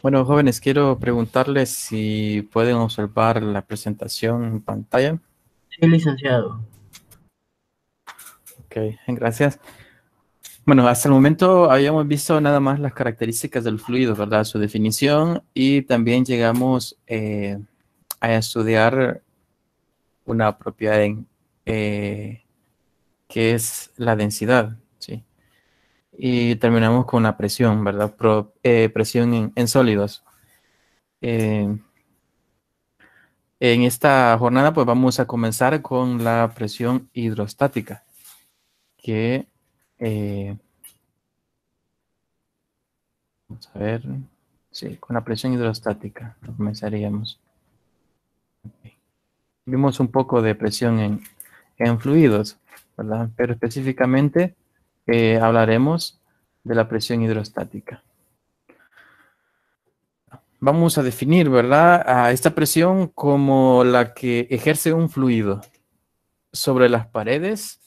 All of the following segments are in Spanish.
Bueno, jóvenes, quiero preguntarles si pueden observar la presentación en pantalla. Sí, licenciado. Ok, gracias. Bueno, hasta el momento habíamos visto nada más las características del fluido, ¿verdad? Su definición y también llegamos a estudiar una propiedad que es la densidad, ¿sí? Y terminamos con la presión, ¿verdad? Presión en sólidos. Eh, en esta jornada, pues vamos a comenzar con la presión hidrostática. Que vamos a ver, sí, con la presión hidrostática comenzaríamos. Okay. Vimos un poco de presión en fluidos, ¿verdad? Pero específicamente hablaremos de la presión hidrostática. Vamos a definir, ¿verdad?, a esta presión como la que ejerce un fluido sobre las paredes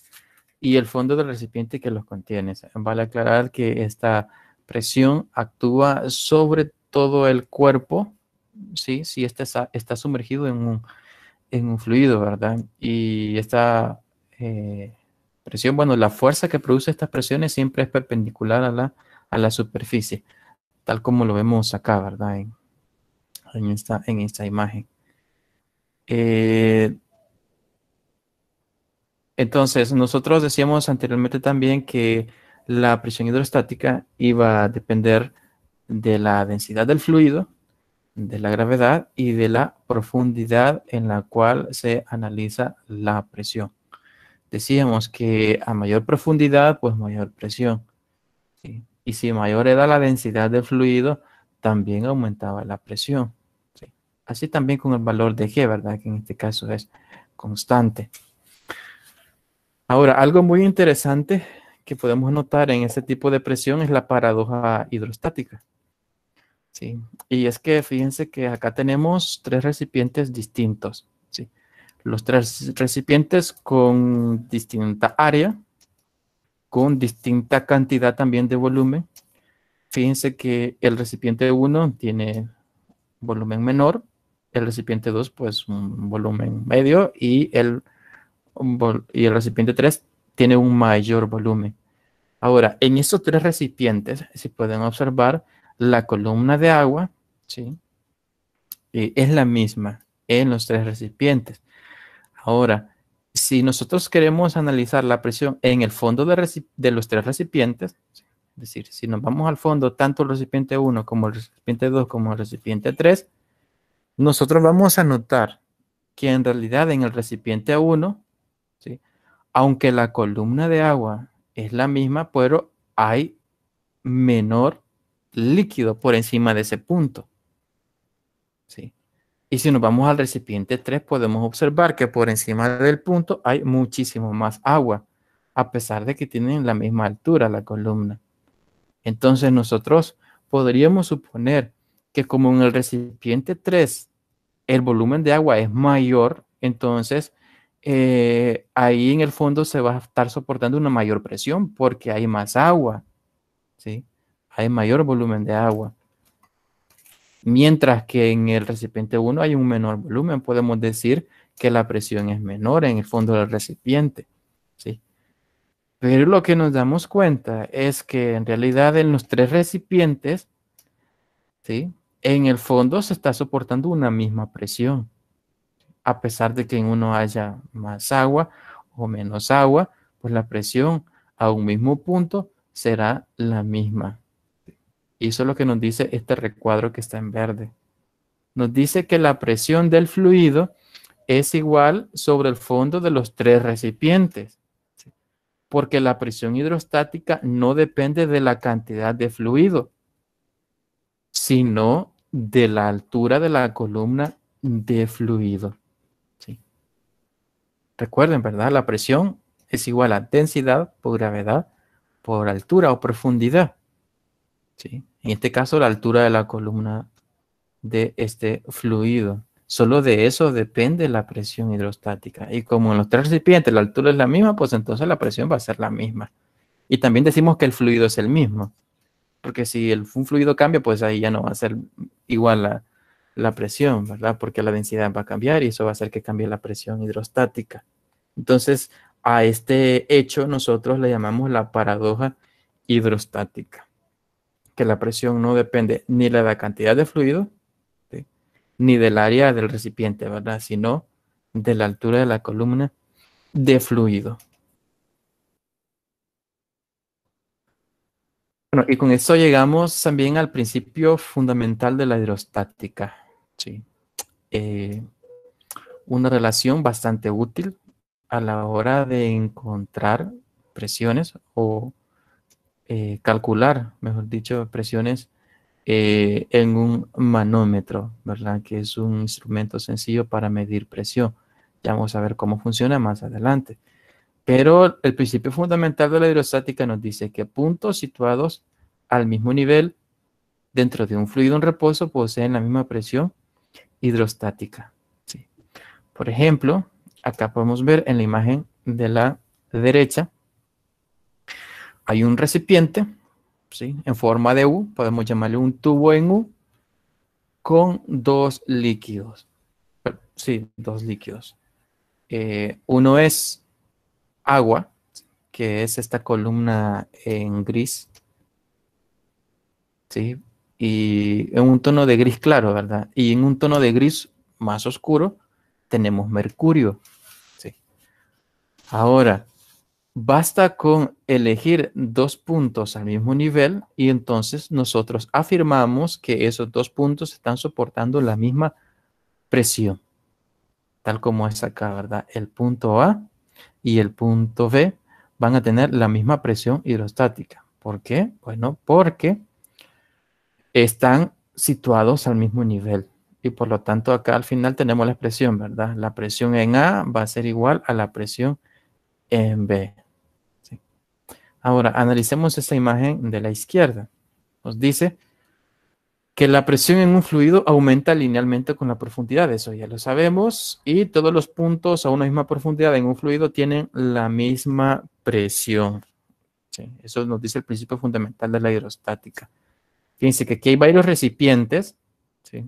y el fondo del recipiente que los contiene. Vale aclarar que esta presión actúa sobre todo el cuerpo, ¿sí? Si este está sumergido en un fluido, ¿verdad? Y esta presión, bueno, la fuerza que produce estas presiones siempre es perpendicular a la superficie, tal como lo vemos acá, ¿verdad? En esta imagen. Eh, Entonces, nosotros decíamos anteriormente también que la presión hidrostática iba a depender de la densidad del fluido, de la gravedad y de la profundidad en la cual se analiza la presión. Decíamos que a mayor profundidad, pues mayor presión, ¿sí? Y si mayor era la densidad del fluido, también aumentaba la presión, ¿sí? Así también con el valor de G, ¿verdad? Que en este caso es constante. Ahora, algo muy interesante que podemos notar en este tipo de presión es la paradoja hidrostática, ¿sí? Y es que fíjense que acá tenemos tres recipientes distintos, ¿sí? Los tres recipientes con distinta área, con distinta cantidad también de volumen. Fíjense que el recipiente 1 tiene volumen menor, el recipiente 2 pues un volumen medio y el recipiente 3 tiene un mayor volumen. Ahora, en estos tres recipientes, si pueden observar, la columna de agua, ¿sí? Es la misma en los tres recipientes. Ahora, si nosotros queremos analizar la presión en el fondo de los tres recipientes, ¿sí? Es decir, si nos vamos al fondo, tanto el recipiente 1 como el recipiente 2 como el recipiente 3, nosotros vamos a notar que en realidad en el recipiente 1, ¿sí?, aunque la columna de agua es la misma, pero hay menor líquido por encima de ese punto, ¿sí? Y si nos vamos al recipiente 3, podemos observar que por encima del punto hay muchísimo más agua, a pesar de que tienen la misma altura la columna. Entonces nosotros podríamos suponer que como en el recipiente 3 el volumen de agua es mayor, entonces ahí en el fondo se va a estar soportando una mayor presión porque hay más agua, ¿sí? Hay mayor volumen de agua. Mientras que en el recipiente 1 hay un menor volumen, podemos decir que la presión es menor en el fondo del recipiente, ¿sí? Pero lo que nos damos cuenta es que en realidad en los tres recipientes, ¿sí?, en el fondo se está soportando una misma presión, a pesar de que en uno haya más agua o menos agua, pues la presión a un mismo punto será la misma. Y eso es lo que nos dice este recuadro que está en verde. Nos dice que la presión del fluido es igual sobre el fondo de los tres recipientes, ¿sí?, porque la presión hidrostática no depende de la cantidad de fluido, sino de la altura de la columna de fluido, ¿sí? Recuerden, ¿verdad? La presión es igual a densidad por gravedad por altura o profundidad, ¿sí? En este caso, la altura de la columna de este fluido. Solo de eso depende la presión hidrostática. Y como en los tres recipientes la altura es la misma, pues entonces la presión va a ser la misma. Y también decimos que el fluido es el mismo. Porque si un fluido cambia, pues ahí ya no va a ser igual la presión, ¿verdad? Porque la densidad va a cambiar y eso va a hacer que cambie la presión hidrostática. Entonces, a este hecho nosotros le llamamos la paradoja hidrostática, que la presión no depende ni de la cantidad de fluido, ¿sí?, ni del área del recipiente, ¿verdad? Sino de la altura de la columna de fluido. Bueno, y con esto llegamos también al principio fundamental de la hidrostática, ¿sí? Eh, una relación bastante útil a la hora de encontrar presiones o calcular, mejor dicho, presiones en un manómetro, ¿verdad? Que es un instrumento sencillo para medir presión. Ya vamos a ver cómo funciona más adelante. Pero el principio fundamental de la hidrostática nos dice que puntos situados al mismo nivel dentro de un fluido en reposo poseen la misma presión hidrostática. ¿Sí? Por ejemplo, acá podemos ver en la imagen de la derecha, hay un recipiente, ¿sí?, en forma de U, podemos llamarle un tubo en U, con dos líquidos. Sí, dos líquidos. Uno es agua, que es esta columna en gris, ¿sí? Y en un tono de gris claro, ¿verdad? Y en un tono de gris más oscuro tenemos mercurio, ¿sí? Ahora, basta con elegir dos puntos al mismo nivel y entonces nosotros afirmamos que esos dos puntos están soportando la misma presión, tal como es acá, ¿verdad? El punto A y el punto B van a tener la misma presión hidrostática. ¿Por qué? Bueno, porque están situados al mismo nivel. Y por lo tanto, acá al final tenemos la expresión, ¿verdad? La presión en A va a ser igual a la presión en B. ¿Sí? Ahora, analicemos esta imagen de la izquierda. Nos dice que la presión en un fluido aumenta linealmente con la profundidad. Eso ya lo sabemos. Y todos los puntos a una misma profundidad en un fluido tienen la misma presión. ¿Sí? Eso nos dice el principio fundamental de la hidrostática. Fíjense que aquí hay varios recipientes, ¿sí?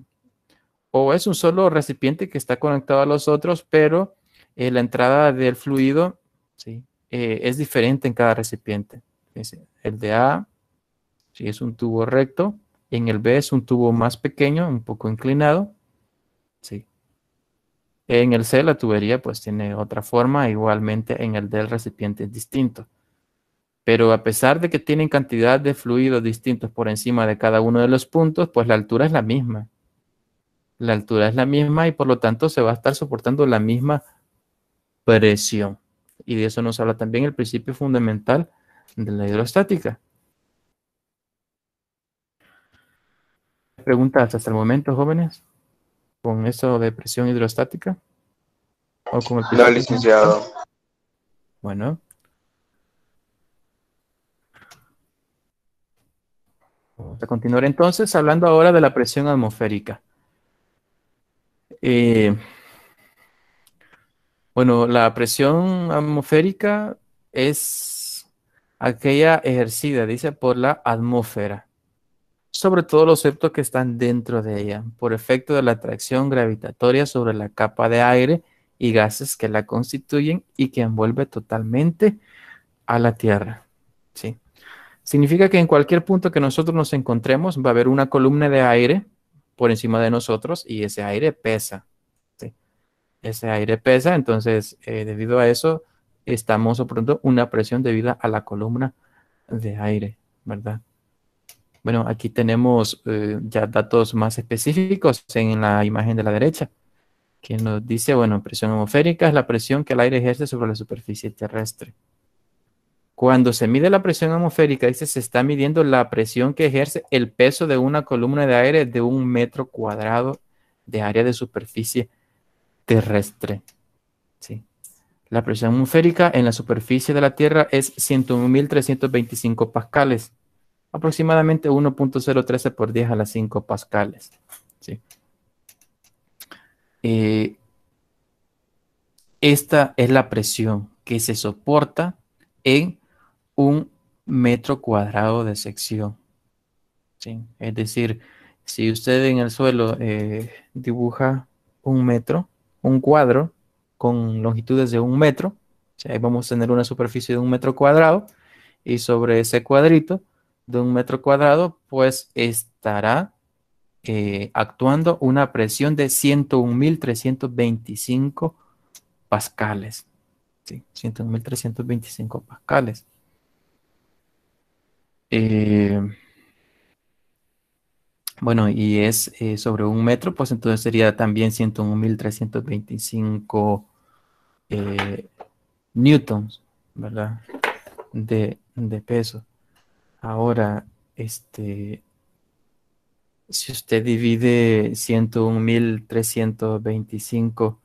O es un solo recipiente que está conectado a los otros, pero la entrada del fluido, ¿sí?, es diferente en cada recipiente. Fíjense, el de A, sí, es un tubo recto, en el B es un tubo más pequeño, un poco inclinado, ¿sí? En el C la tubería pues tiene otra forma, igualmente en el D el recipiente es distinto. Pero a pesar de que tienen cantidad de fluidos distintos por encima de cada uno de los puntos, pues la altura es la misma. La altura es la misma y por lo tanto se va a estar soportando la misma presión. Y de eso nos habla también el principio fundamental de la hidrostática. ¿Preguntas hasta el momento, jóvenes, con eso de presión hidrostática? ¿O con el No, principio fundamental? licenciado. Bueno, vamos a continuar entonces hablando ahora de la presión atmosférica. Eh, bueno, la presión atmosférica es aquella ejercida, dice, por la atmósfera, sobre todo los objetos que están dentro de ella, por efecto de la atracción gravitatoria sobre la capa de aire y gases que la constituyen y que envuelve totalmente a la Tierra. ¿Sí? Significa que en cualquier punto que nosotros nos encontremos va a haber una columna de aire por encima de nosotros y ese aire pesa. ¿Sí? Ese aire pesa, entonces debido a eso estamos soportando una presión debido a la columna de aire, ¿verdad? Bueno, aquí tenemos ya datos más específicos en la imagen de la derecha, que nos dice, bueno, presión atmosférica es la presión que el aire ejerce sobre la superficie terrestre. Cuando se mide la presión atmosférica, dice, se está midiendo la presión que ejerce el peso de una columna de aire de 1 metro cuadrado de área de superficie terrestre. ¿Sí? La presión atmosférica en la superficie de la Tierra es 101.325 pascales, aproximadamente 1.013 por 10 a las 5 pascales. ¿Sí? Eh, esta es la presión que se soporta en 1 metro cuadrado de sección. ¿sí? Es decir, si usted en el suelo dibuja un metro, un cuadro con longitudes de 1 metro, o sea, ahí vamos a tener una superficie de 1 metro cuadrado, y sobre ese cuadrito de 1 metro cuadrado, pues estará actuando una presión de 101.325 pascales. Sí, 101.325 pascales. Eh, bueno, y es sobre 1 metro, pues entonces sería también 101.325 eh, newtons, ¿verdad? De peso. Ahora, si usted divide 101.325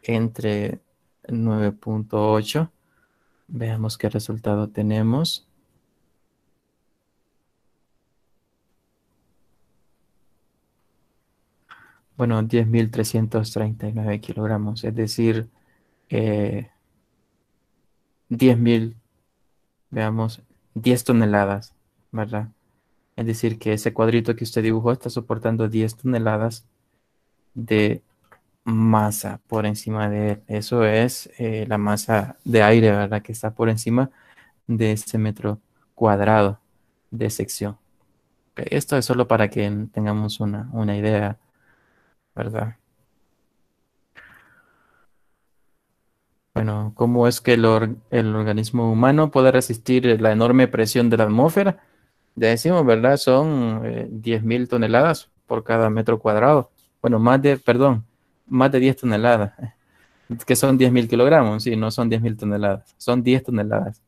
entre 9.8, veamos qué resultado tenemos. Bueno, 10.339 kilogramos, es decir, eh, 10.000, veamos, 10 toneladas, ¿verdad? Es decir, que ese cuadrito que usted dibujó está soportando 10 toneladas de masa por encima de él. Eso es la masa de aire, ¿verdad? Que está por encima de ese metro cuadrado de sección. Ok, esto es solo para que tengamos una idea, ¿verdad? Bueno, ¿cómo es que el organismo humano puede resistir la enorme presión de la atmósfera? Ya decimos, ¿verdad? Son 10.000 toneladas por cada metro cuadrado. Bueno, perdón, más de 10 toneladas, que son 10.000 kilogramos, sí, no son 10.000 toneladas, son 10 toneladas.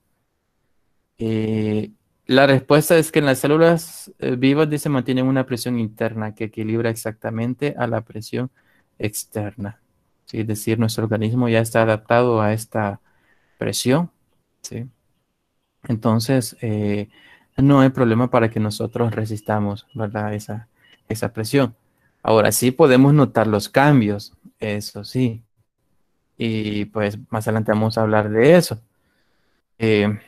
Eh, la respuesta es que en las células vivas, dice, mantienen una presión interna que equilibra exactamente a la presión externa. Sí, es decir, nuestro organismo ya está adaptado a esta presión, ¿sí? Entonces, no hay problema para que nosotros resistamos, ¿verdad? Esa presión. Ahora sí podemos notar los cambios, eso sí. Y pues más adelante vamos a hablar de eso. Vamos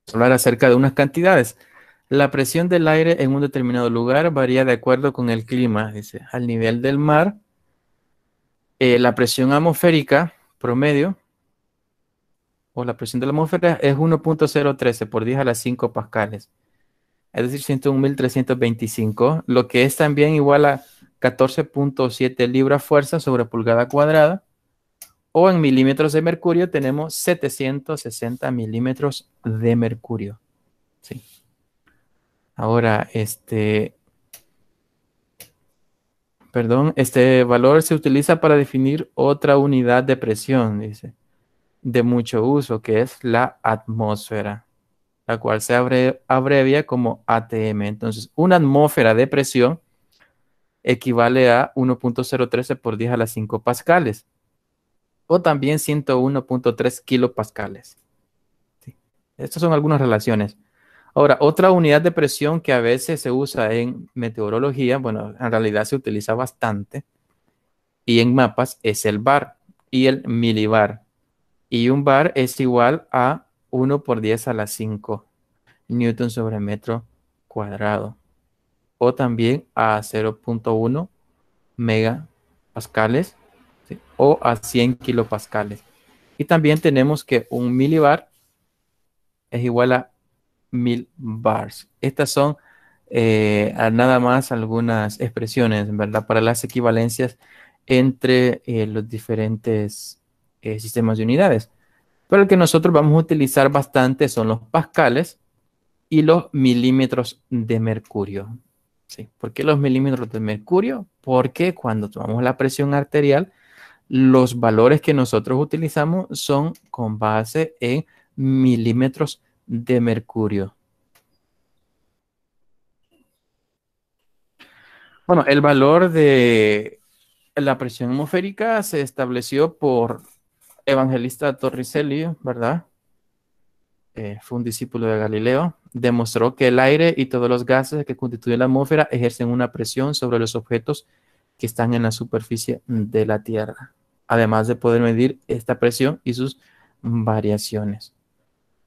a hablar acerca de unas cantidades. La presión del aire en un determinado lugar varía de acuerdo con el clima, dice. Al nivel del mar, la presión atmosférica promedio o la presión de la atmósfera es 1.013 por 10 a las 5 pascales. Es decir, 101.325, lo que es también igual a 14.7 libras fuerza sobre pulgada cuadrada, o en milímetros de mercurio tenemos 760 milímetros de mercurio. Sí. Ahora, perdón, este valor se utiliza para definir otra unidad de presión, dice, de mucho uso, que es la atmósfera, la cual se abrevia como ATM. Entonces, una atmósfera de presión equivale a 1.013 por 10 a las 5 pascales, o también 101.3 kilopascales. ¿Sí? Estas son algunas relaciones. Ahora, otra unidad de presión que a veces se usa en meteorología, bueno, en realidad se utiliza bastante, y en mapas es el bar y el milibar. Y un bar es igual a 1 por 10 a las 5 newton sobre metro cuadrado, o también a 0.1 megapascales, ¿sí? O a 100 kilopascales. Y también tenemos que un milibar es igual a 1000 bars. Estas son nada más algunas expresiones, ¿verdad? Para las equivalencias entre los diferentes sistemas de unidades. Pero el que nosotros vamos a utilizar bastante son los pascales y los milímetros de mercurio. ¿Sí? ¿Por qué los milímetros de mercurio? Porque cuando tomamos la presión arterial, los valores que nosotros utilizamos son con base en milímetros de mercurio. Bueno, el valor de la presión atmosférica se estableció por Evangelista Torricelli, ¿verdad? Fue un discípulo de Galileo. Demostró que el aire y todos los gases que constituyen la atmósfera ejercen una presión sobre los objetos que están en la superficie de la Tierra, además de poder medir esta presión y sus variaciones.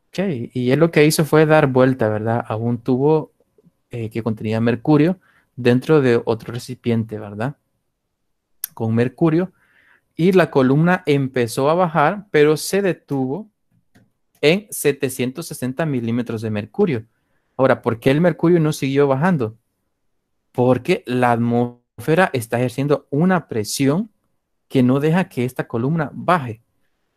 Ok, y él lo que hizo fue dar vuelta, ¿verdad? A un tubo que contenía mercurio dentro de otro recipiente, ¿verdad? Con mercurio. Y la columna empezó a bajar, pero se detuvo en 760 milímetros de mercurio. Ahora, ¿por qué el mercurio no siguió bajando? Porque la atmósfera está ejerciendo una presión que no deja que esta columna baje.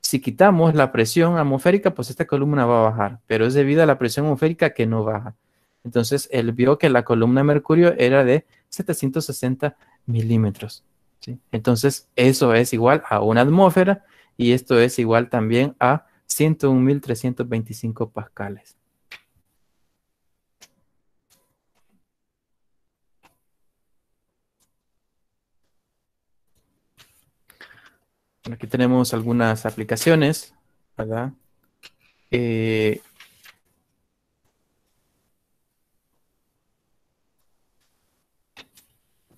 Si quitamos la presión atmosférica, pues esta columna va a bajar, pero es debido a la presión atmosférica que no baja. Entonces, él vio que la columna de mercurio era de 760 milímetros. ¿Sí? Entonces, eso es igual a una atmósfera y esto es igual también a 101.325 pascales. Aquí tenemos algunas aplicaciones, ¿verdad? Eh,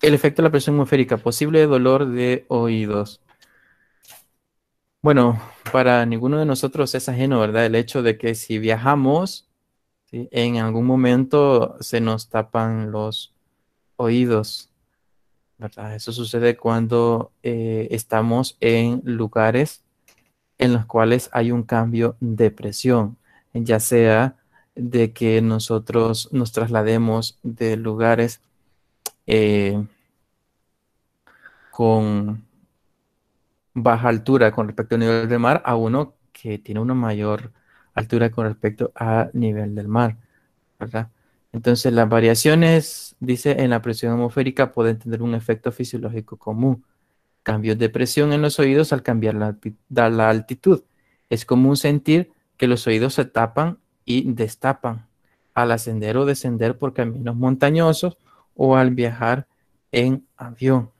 el efecto de la presión atmosférica, posible dolor de oídos. Bueno, para ninguno de nosotros es ajeno, ¿verdad? El hecho de que si viajamos, ¿sí? En algún momento se nos tapan los oídos, ¿verdad? Eso sucede cuando estamos en lugares en los cuales hay un cambio de presión, ya sea de que nosotros nos traslademos de lugares eh, con baja altura con respecto al nivel del mar a uno que tiene una mayor altura con respecto a nivel del mar, ¿verdad? Entonces, las variaciones, dice, en la presión atmosférica pueden tener un efecto fisiológico común. Cambios de presión en los oídos al cambiar la altitud. Es común sentir que los oídos se tapan y destapan al ascender o descender por caminos montañosos o al viajar en avión.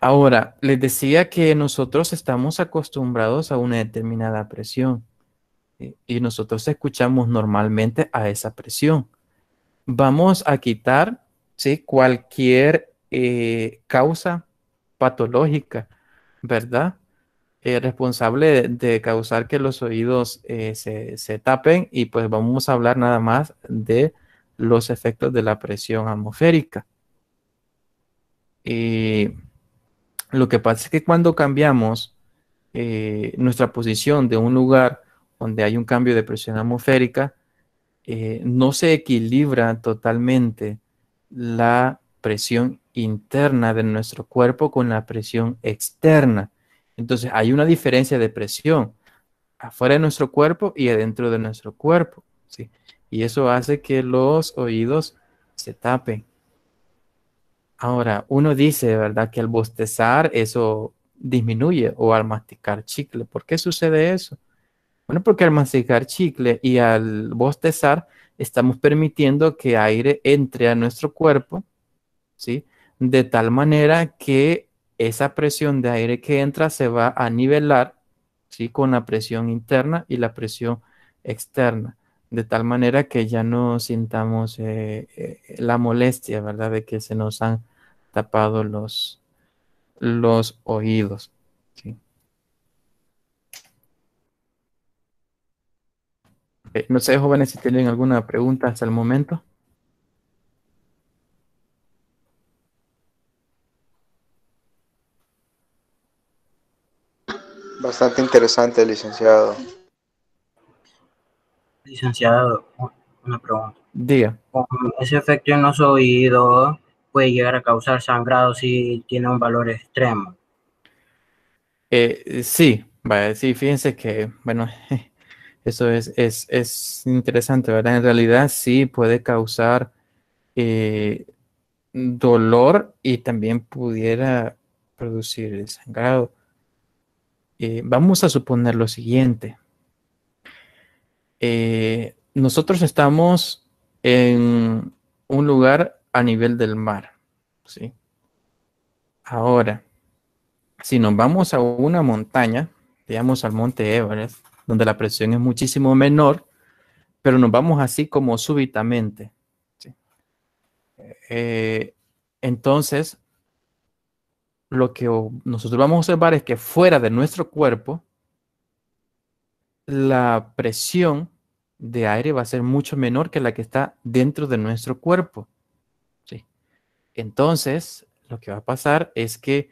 Ahora, les decía que nosotros estamos acostumbrados a una determinada presión, ¿sí? Y nosotros escuchamos normalmente a esa presión. Vamos a quitar, ¿sí? Cualquier causa patológica, ¿verdad? Responsable de causar que los oídos se tapen y pues vamos a hablar nada más de los efectos de la presión atmosférica. Y lo que pasa es que cuando cambiamos nuestra posición de un lugar donde hay un cambio de presión atmosférica, no se equilibra totalmente la presión interna de nuestro cuerpo con la presión externa. Entonces hay una diferencia de presión afuera de nuestro cuerpo y adentro de nuestro cuerpo, ¿sí? Y eso hace que los oídos se tapen. Ahora, uno dice, ¿verdad?, que al bostezar eso disminuye o al masticar chicle. ¿Por qué sucede eso? Bueno, porque al masticar chicle y al bostezar estamos permitiendo que aire entre a nuestro cuerpo, ¿sí? De tal manera que esa presión de aire que entra se va a nivelar, ¿sí? Con la presión interna y la presión externa. De tal manera que ya no sintamos la molestia, ¿verdad? De que se nos han tapado los oídos, ¿sí? No sé, jóvenes, si tienen alguna pregunta hasta el momento. Bastante interesante, licenciado. Licenciado, una pregunta. Diga. ¿Con ese efecto en los oídos puede llegar a causar sangrado si tiene un valor extremo? Sí, vaya, sí, fíjense que, bueno, eso es interesante, ¿verdad? En realidad sí puede causar dolor y también pudiera producir sangrado. Vamos a suponer lo siguiente. Nosotros estamos en un lugar a nivel del mar, ¿sí? Ahora, si nos vamos a una montaña, digamos al monte Everest, donde la presión es muchísimo menor, pero nos vamos así como súbitamente, ¿sí? Eh, entonces, lo que nosotros vamos a observar es que fuera de nuestro cuerpo, la presión de aire va a ser mucho menor que la que está dentro de nuestro cuerpo. ¿Sí? Entonces, lo que va a pasar es que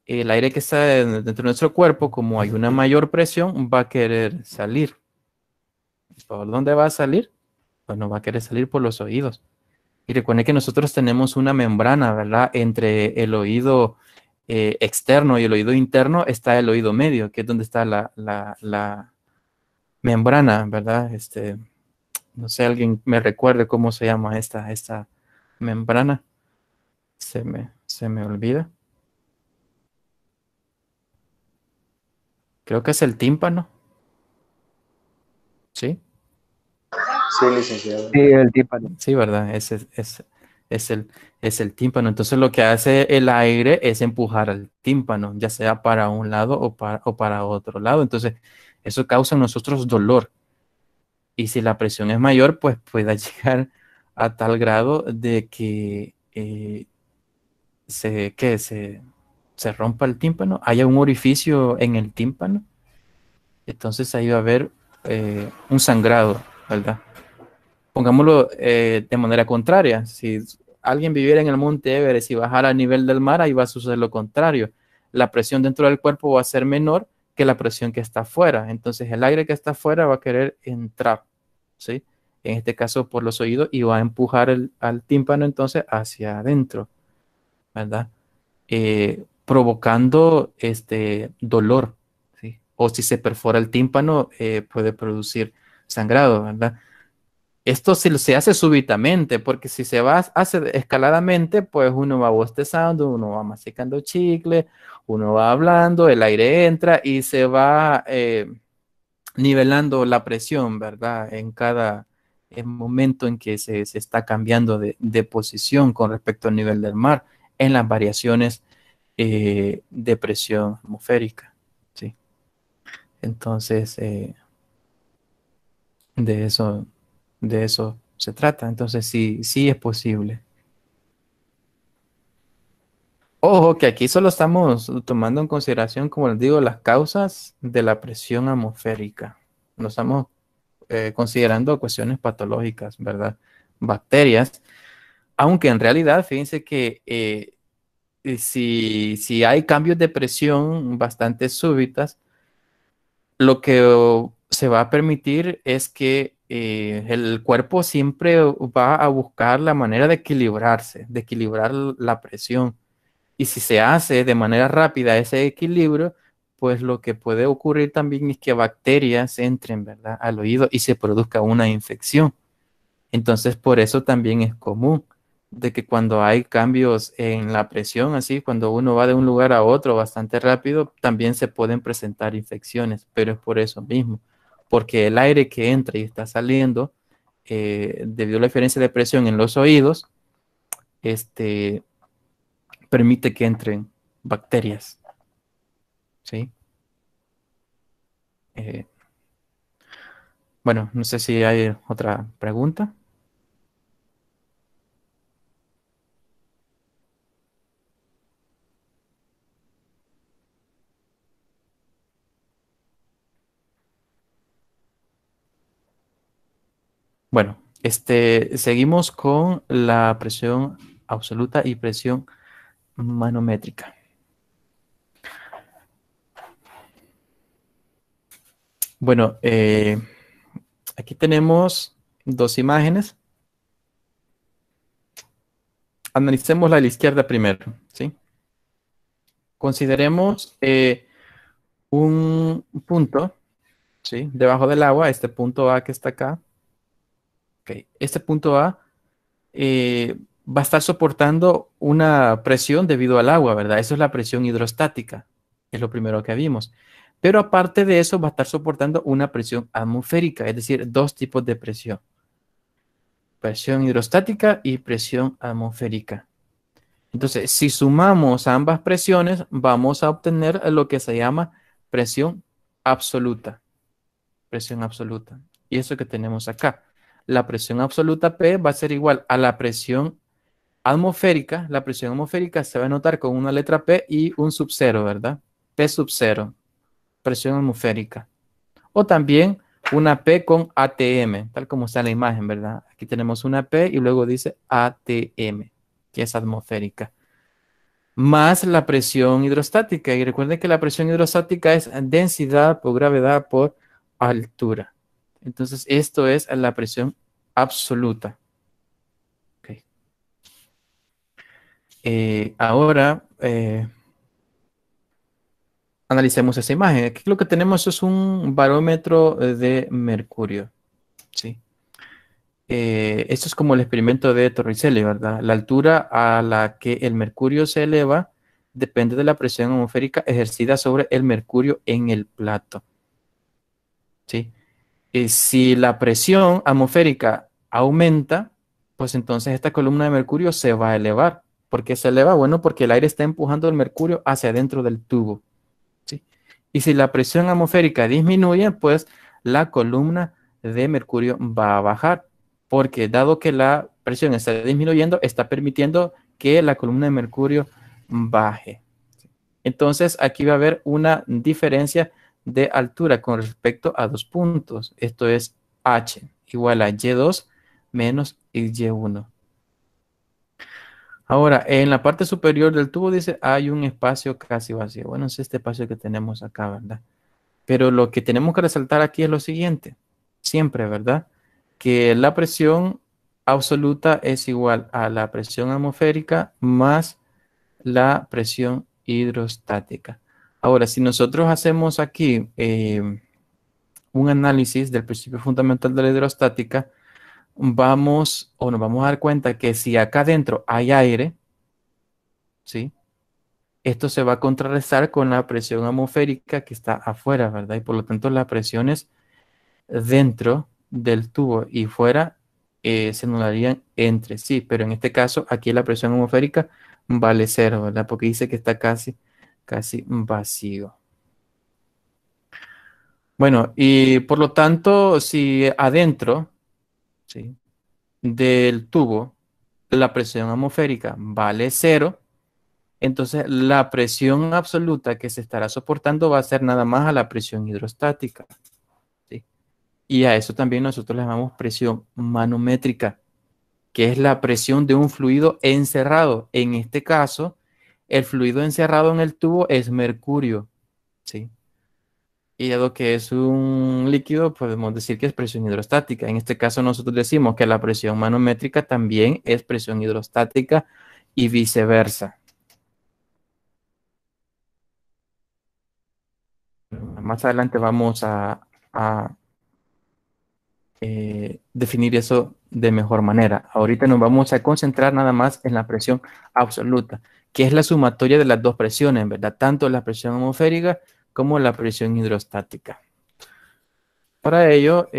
el aire que está dentro de nuestro cuerpo, como hay una mayor presión, va a querer salir. ¿Por dónde va a salir? Pues no va a querer salir por los oídos. Y recuerden que nosotros tenemos una membrana, ¿verdad? Entre el oído externo y el oído interno está el oído medio, que es donde está la membrana, ¿verdad? No sé, alguien me recuerde cómo se llama esta membrana. Se me olvida. Creo que es el tímpano. ¿Sí? Sí, licenciado. Sí, el tímpano. Sí, ¿verdad? Es el tímpano. Entonces lo que hace el aire es empujar al tímpano, ya sea para un lado o para otro lado. Entonces eso causa en nosotros dolor. Y si la presión es mayor, pues pueda llegar a tal grado de que se rompa el tímpano, haya un orificio en el tímpano. Entonces ahí va a haber un sangrado, ¿verdad? Pongámoslo de manera contraria. Si alguien viviera en el monte Everest y bajara a nivel del mar, ahí va a suceder lo contrario. La presión dentro del cuerpo va a ser menor que la presión que está afuera. Entonces el aire que está afuera va a querer entrar, ¿sí? En este caso por los oídos y va a empujar al tímpano entonces hacia adentro, ¿verdad? Provocando dolor, ¿sí? O si se perfora el tímpano, puede producir sangrado, ¿verdad? Esto se hace súbitamente, porque si hace escaladamente, pues uno va bostezando, uno va masticando chicle, uno va hablando, el aire entra y se va nivelando la presión, ¿verdad? En cada momento en que se está cambiando de posición con respecto al nivel del mar, en las variaciones de presión atmosférica, ¿sí? Entonces, de eso, de eso se trata. Entonces, sí, sí es posible. Ojo, que aquí solo estamos tomando en consideración, como les digo, las causas de la presión atmosférica. No estamos considerando cuestiones patológicas, ¿verdad? Bacterias, aunque en realidad, fíjense que si hay cambios de presión bastante súbitas, lo que se va a permitir es que el cuerpo siempre va a buscar la manera de equilibrarse, de equilibrar la presión. Y si se hace de manera rápida ese equilibrio, pues lo que puede ocurrir también es que bacterias entren, ¿verdad?, al oído y se produzca una infección. Entonces, por eso también es común de que cuando hay cambios en la presión, así, cuando uno va de un lugar a otro bastante rápido, también se pueden presentar infecciones, pero es por eso mismo, porque el aire que entra y está saliendo, debido a la diferencia de presión en los oídos, permite que entren bacterias, ¿sí? Eh, bueno, no sé si hay otra pregunta. Bueno, seguimos con la presión absoluta y presión manométrica. Bueno, aquí tenemos dos imágenes. Analicemos la de la izquierda primero, ¿sí? Consideremos un punto, ¿sí?, debajo del agua, este punto A que está acá. Okay. Este punto A va a estar soportando una presión debido al agua, ¿verdad? Eso es la presión hidrostática, es lo primero que vimos. Pero aparte de eso, va a estar soportando una presión atmosférica, es decir, dos tipos de presión. Presión hidrostática y presión atmosférica. Entonces, si sumamos ambas presiones, vamos a obtener lo que se llama presión absoluta. Presión absoluta. Y eso que tenemos acá. La presión absoluta P va a ser igual a la presión atmosférica. La presión atmosférica se va a notar con una letra P y un sub cero, ¿verdad? P sub cero, presión atmosférica. O también una P con ATM, tal como está en la imagen, ¿verdad? Aquí tenemos una P y luego dice ATM, que es atmosférica, más la presión hidrostática. Y recuerden que la presión hidrostática es densidad por gravedad por altura. Entonces, esto es la presión absoluta. Okay. Ahora, analicemos esa imagen. Aquí lo que tenemos es un barómetro de mercurio. ¿Sí? Esto es como el experimento de Torricelli, ¿verdad? La altura a la que el mercurio se eleva depende de la presión atmosférica ejercida sobre el mercurio en el plato. ¿Sí? Si la presión atmosférica aumenta, pues entonces esta columna de mercurio se va a elevar. ¿Por qué se eleva? Bueno, porque el aire está empujando el mercurio hacia adentro del tubo. ¿Sí? Y si la presión atmosférica disminuye, pues la columna de mercurio va a bajar, porque dado que la presión está disminuyendo, está permitiendo que la columna de mercurio baje. Entonces, aquí va a haber una diferencia de altura con respecto a dos puntos. Esto es H igual a Y2 menos Y1. Ahora, en la parte superior del tubo dice, hay un espacio casi vacío. Bueno, es este espacio que tenemos acá, ¿verdad? Pero lo que tenemos que resaltar aquí es lo siguiente. Siempre, ¿verdad? Que la presión absoluta es igual a la presión atmosférica más la presión hidrostática. Ahora, si nosotros hacemos aquí un análisis del principio fundamental de la hidrostática, nos vamos a dar cuenta que si acá adentro hay aire, ¿sí? Esto se va a contrarrestar con la presión atmosférica que está afuera, ¿verdad? Y por lo tanto las presiones dentro del tubo y fuera se anularían entre sí, pero en este caso aquí la presión atmosférica vale cero, ¿verdad? Porque dice que está casi vacío. Bueno, y por lo tanto, si adentro, ¿sí?, del tubo la presión atmosférica vale cero, entonces la presión absoluta que se estará soportando va a ser nada más a la presión hidrostática, ¿sí? Y a eso también nosotros le llamamos presión manométrica, que es la presión de un fluido encerrado. En este caso, el fluido encerrado en el tubo es mercurio, ¿sí? Y dado que es un líquido, podemos decir que es presión hidrostática. En este caso, nosotros decimos que la presión manométrica también es presión hidrostática y viceversa. Más adelante vamos a definir eso de mejor manera. Ahorita nos vamos a concentrar nada más en la presión absoluta, que es la sumatoria de las dos presiones, ¿verdad? Tanto la presión atmosférica como la presión hidrostática. Para ello,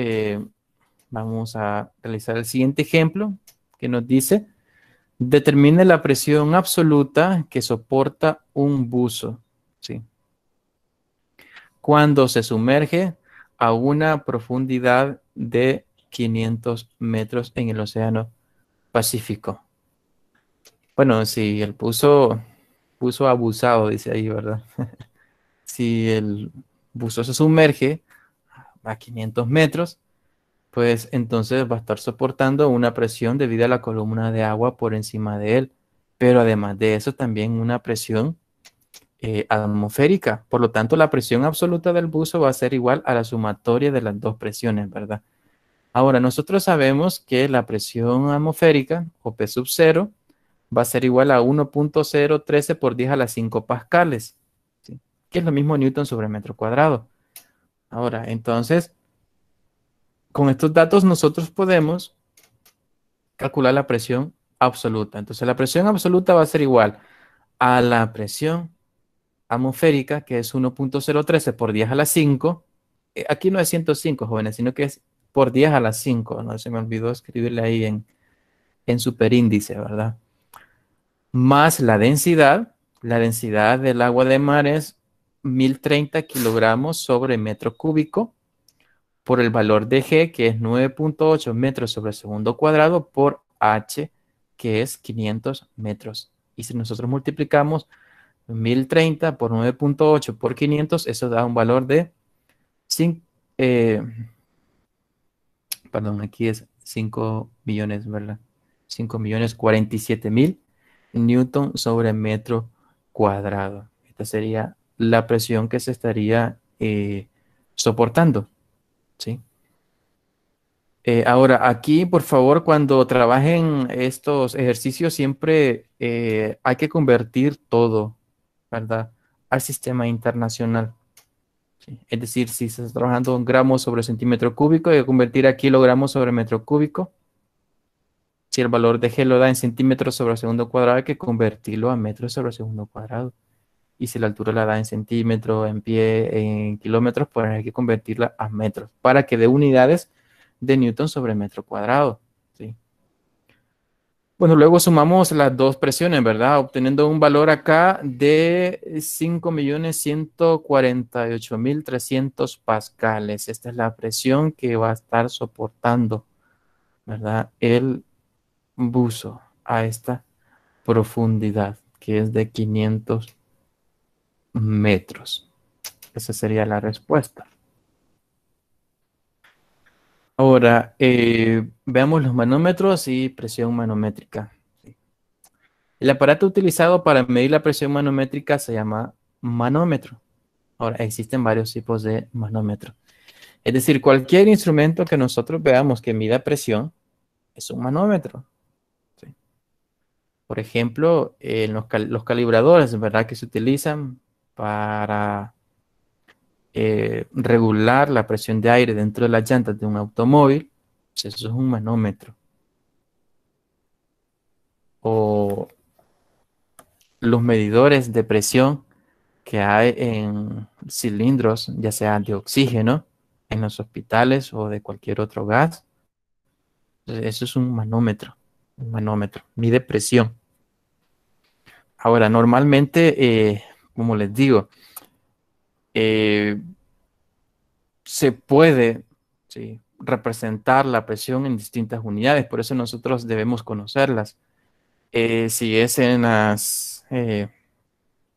vamos a realizar el siguiente ejemplo que nos dice: determine la presión absoluta que soporta un buzo, ¿sí?, cuando se sumerge a una profundidad de 500 metros en el Océano Pacífico. Bueno, si el buzo abusado, dice ahí, ¿verdad? Si el buzo se sumerge a 500 metros, pues entonces va a estar soportando una presión debido a la columna de agua por encima de él. Pero además de eso, también una presión atmosférica. Por lo tanto, la presión absoluta del buzo va a ser igual a la sumatoria de las dos presiones, ¿verdad? Ahora, nosotros sabemos que la presión atmosférica, o P sub 0, va a ser igual a 1.013 por 10 a la 5 pascales, ¿sí?, que es lo mismo Newton sobre metro cuadrado. Ahora, entonces, con estos datos nosotros podemos calcular la presión absoluta. Entonces, la presión absoluta va a ser igual a la presión atmosférica, que es 1.013 por 10 a la 5. Aquí no es 105, jóvenes, sino que es por 10 a la 5. No se me olvidó escribirle ahí en superíndice, ¿verdad? Más la densidad. La densidad del agua de mar es 1030 kilogramos sobre metro cúbico, por el valor de G, que es 9.8 metros sobre segundo cuadrado, por H, que es 500 metros. Y si nosotros multiplicamos 1030 por 9.8 por 500, eso da un valor de perdón, aquí es 5 millones, ¿verdad? 5.047.000 newton sobre metro cuadrado. Esta sería la presión que se estaría soportando, ¿sí? Ahora, aquí, por favor, cuando trabajen estos ejercicios, siempre hay que convertir todo, ¿verdad?, al sistema internacional. ¿Sí? Es decir, si se está trabajando en gramos sobre centímetro cúbico, hay que convertir a kilogramos sobre metro cúbico. Si el valor de G lo da en centímetros sobre segundo cuadrado, hay que convertirlo a metros sobre segundo cuadrado. Y si la altura la da en centímetros, en pie, en kilómetros, pues hay que convertirla a metros para que dé unidades de newton sobre metro cuadrado. ¿Sí? Bueno, luego sumamos las dos presiones, ¿verdad? Obteniendo un valor acá de 5.148.300 pascales. Esta es la presión que va a estar soportando, ¿verdad?, el buzo a esta profundidad, que es de 500 metros. Esa sería la respuesta. Ahora, veamos los manómetros y presión manométrica. El aparato utilizado para medir la presión manométrica se llama manómetro. Ahora, existen varios tipos de manómetro. Es decir, cualquier instrumento que nosotros veamos que mida presión es un manómetro. ¿Sí? Por ejemplo, los calibradores, ¿verdad?, que se utilizan para regular la presión de aire dentro de las llantas de un automóvil, pues eso es un manómetro. O los medidores de presión que hay en cilindros, ya sea de oxígeno, en los hospitales o de cualquier otro gas. Entonces, eso es un manómetro. Un manómetro mide presión. Ahora, normalmente, como les digo, se puede, ¿sí?, representar la presión en distintas unidades, por eso nosotros debemos conocerlas. Si es en las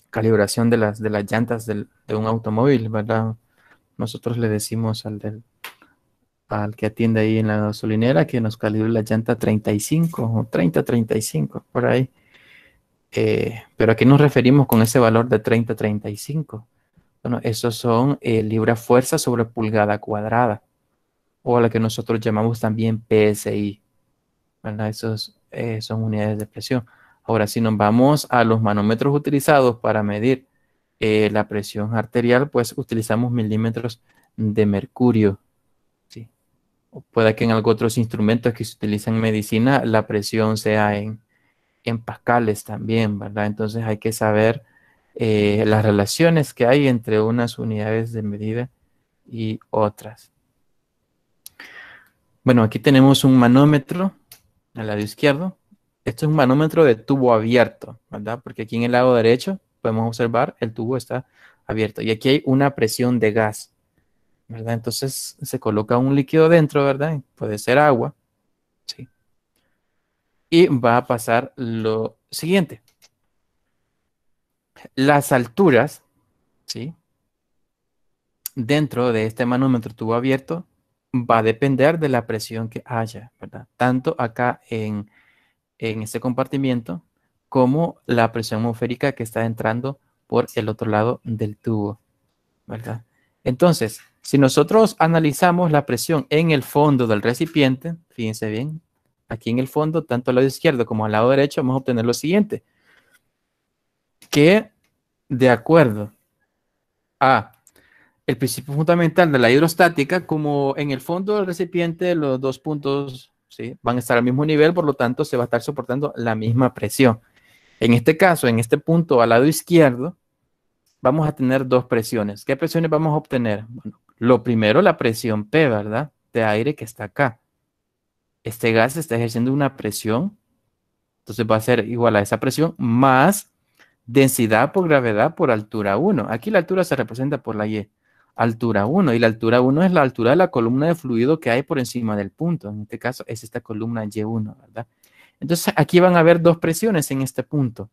calibración de las llantas de un automóvil, ¿verdad? Nosotros le decimos al que atiende ahí en la gasolinera que nos calibre la llanta 35 o 30-35, por ahí. Pero ¿a qué nos referimos con ese valor de 30-35? Bueno, esos son libra-fuerza sobre pulgada cuadrada, o la que nosotros llamamos también PSI, ¿verdad? Esos son unidades de presión. Ahora, si nos vamos a los manómetros utilizados para medir la presión arterial, pues utilizamos milímetros de mercurio. ¿Sí? O puede que en algunos otros instrumentos que se utilizan en medicina la presión sea en pascales también, ¿verdad? Entonces hay que saber las relaciones que hay entre unas unidades de medida y otras. Bueno, aquí tenemos un manómetro al lado izquierdo. Esto es un manómetro de tubo abierto, ¿verdad? Porque aquí en el lado derecho podemos observar el tubo está abierto. Y aquí hay una presión de gas, ¿verdad? Entonces se coloca un líquido dentro, ¿verdad? Puede ser agua, ¿sí? Y va a pasar lo siguiente. Las alturas, ¿sí?, dentro de este manómetro tubo abierto va a depender de la presión que haya, ¿verdad? Tanto acá en este compartimiento como la presión atmosférica que está entrando por el otro lado del tubo, ¿verdad? Entonces, si nosotros analizamos la presión en el fondo del recipiente, fíjense bien, aquí en el fondo, tanto al lado izquierdo como al lado derecho, vamos a obtener lo siguiente, que de acuerdo a el principio fundamental de la hidrostática, como en el fondo del recipiente los dos puntos, ¿sí?, van a estar al mismo nivel, por lo tanto se va a estar soportando la misma presión. En este caso, en este punto al lado izquierdo, vamos a tener dos presiones. ¿Qué presiones vamos a obtener? Bueno, lo primero, la presión P, ¿verdad?, de aire que está acá. Este gas está ejerciendo una presión, entonces va a ser igual a esa presión más densidad por gravedad por altura 1. Aquí la altura se representa por la Y. Altura 1. Y la altura 1 es la altura de la columna de fluido que hay por encima del punto. En este caso es esta columna Y1, ¿verdad? Entonces aquí van a haber dos presiones en este punto.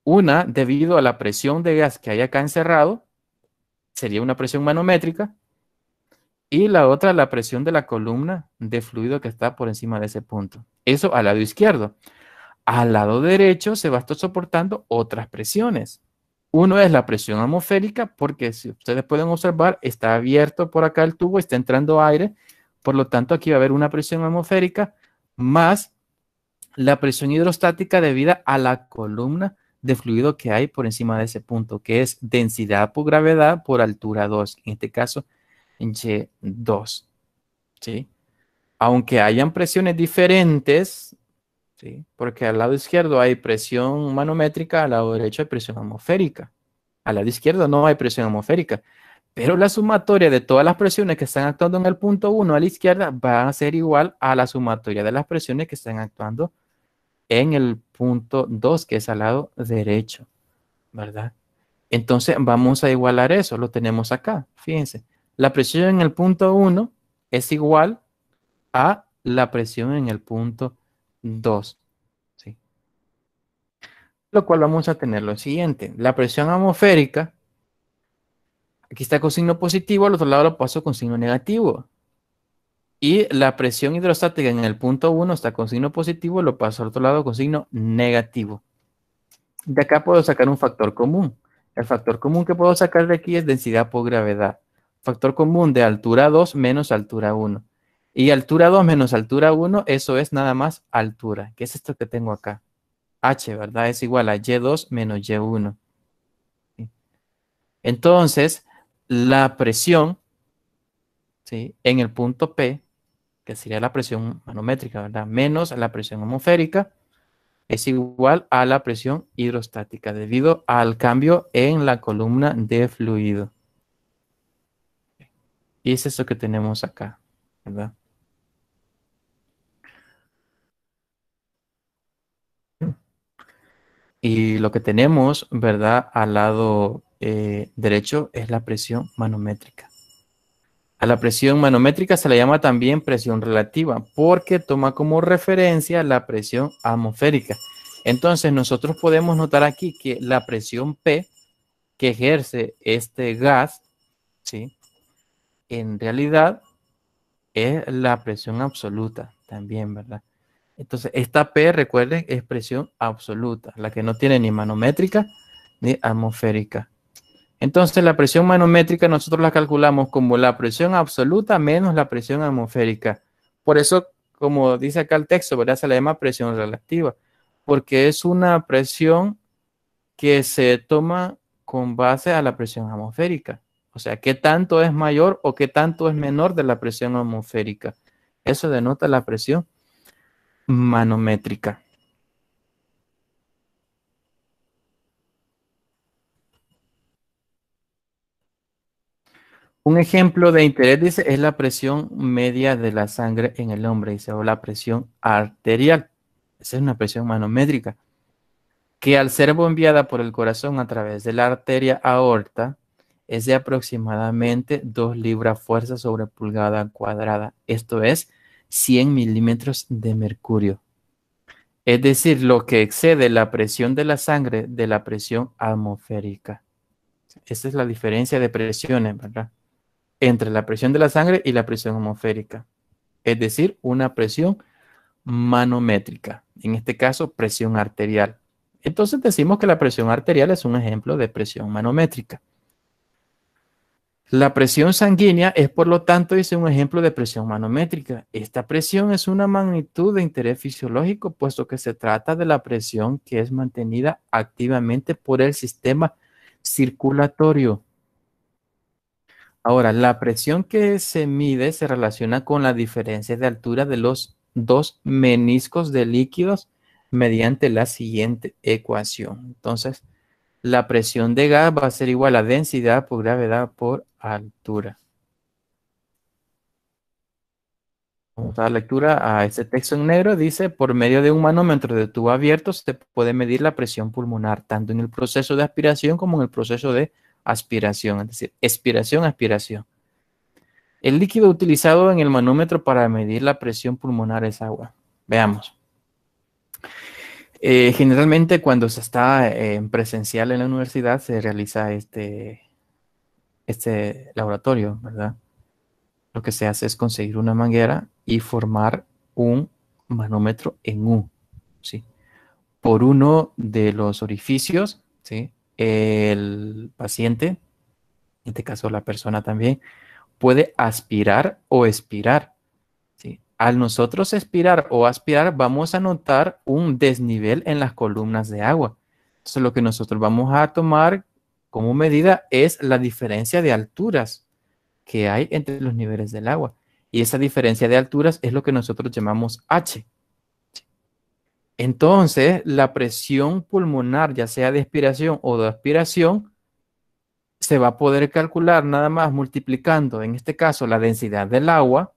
Una, debido a la presión de gas que hay acá encerrado, sería una presión manométrica. Y la otra, la presión de la columna de fluido que está por encima de ese punto. Eso al lado izquierdo. Al lado derecho se va a estar soportando otras presiones. Uno es la presión atmosférica, porque si ustedes pueden observar, está abierto por acá el tubo, está entrando aire. Por lo tanto, aquí va a haber una presión atmosférica más la presión hidrostática debida a la columna de fluido que hay por encima de ese punto, que es densidad por gravedad por altura 2. En este caso, Y2. ¿Sí? Aunque hayan presiones diferentes, ¿sí? Porque al lado izquierdo hay presión manométrica, al lado derecho hay presión atmosférica. Al lado izquierdo no hay presión atmosférica. Pero la sumatoria de todas las presiones que están actuando en el punto 1 a la izquierda va a ser igual a la sumatoria de las presiones que están actuando en el punto 2, que es al lado derecho, ¿verdad? Entonces vamos a igualar eso, lo tenemos acá, fíjense. La presión en el punto 1 es igual a la presión en el punto 2, ¿sí? Lo cual vamos a tener lo siguiente, la presión atmosférica, aquí está con signo positivo, al otro lado lo paso con signo negativo. Y la presión hidrostática en el punto 1 está con signo positivo, lo paso al otro lado con signo negativo. De acá puedo sacar un factor común. El factor común que puedo sacar de aquí es densidad por gravedad. Factor común de altura 2 menos altura 1. Y altura 2 menos altura 1, eso es nada más altura. ¿Qué es esto que tengo acá? H, ¿verdad? Es igual a Y2 menos Y1. ¿Sí? Entonces, la presión, ¿sí?, en el punto P, que sería la presión manométrica, ¿verdad?, menos la presión atmosférica, es igual a la presión hidrostática debido al cambio en la columna de fluido. Y es eso que tenemos acá, ¿verdad? Y lo que tenemos, ¿verdad?, al lado derecho es la presión manométrica. A la presión manométrica se le llama también presión relativa porque toma como referencia la presión atmosférica. Entonces nosotros podemos notar aquí que la presión P que ejerce este gas, ¿sí?, en realidad es la presión absoluta también, ¿verdad? Entonces, esta P, recuerden, es presión absoluta, la que no tiene ni manométrica ni atmosférica. Entonces, la presión manométrica nosotros la calculamos como la presión absoluta menos la presión atmosférica. Por eso, como dice acá el texto, ¿verdad?, se le llama presión relativa, porque es una presión que se toma con base a la presión atmosférica. O sea, qué tanto es mayor o qué tanto es menor de la presión atmosférica. Eso denota la presión manométrica. Un ejemplo de interés, dice, es la presión media de la sangre en el hombre, dice, o la presión arterial. Esa es una presión manométrica, que al ser bombeada por el corazón a través de la arteria aorta, es de aproximadamente 2 libras fuerza sobre pulgada cuadrada. Esto es 100 milímetros de mercurio. Es decir, lo que excede la presión de la sangre de la presión atmosférica. Esa es la diferencia de presiones, ¿verdad?, entre la presión de la sangre y la presión atmosférica. Es decir, una presión manométrica. En este caso, presión arterial. Entonces decimos que la presión arterial es un ejemplo de presión manométrica. La presión sanguínea es, por lo tanto, dice, un ejemplo de presión manométrica. Esta presión es una magnitud de interés fisiológico, puesto que se trata de la presión que es mantenida activamente por el sistema circulatorio. Ahora, la presión que se mide se relaciona con la diferencia de altura de los dos meniscos de líquidos mediante la siguiente ecuación. Entonces, la presión de gas va a ser igual a densidad por gravedad por altura. Vamos a dar lectura a este texto en negro. Dice, por medio de un manómetro de tubo abierto se puede medir la presión pulmonar, tanto en el proceso de aspiración como en el proceso de aspiración, es decir, expiración, aspiración. El líquido utilizado en el manómetro para medir la presión pulmonar es agua. Veamos. Generalmente cuando se está en presencial en la universidad se realiza este laboratorio, ¿verdad? lo que se hace es conseguir una manguera y formar un manómetro en U, ¿sí? Por uno de los orificios, ¿sí? El paciente, en este caso la persona también, puede aspirar o expirar, ¿sí? Al nosotros expirar o aspirar, vamos a notar un desnivel en las columnas de agua. Entonces, lo que nosotros vamos a tomar como medida es la diferencia de alturas que hay entre los niveles del agua. Y esa diferencia de alturas es lo que nosotros llamamos H. Entonces, la presión pulmonar, ya sea de expiración o de aspiración, se va a poder calcular nada más multiplicando, en este caso, la densidad del agua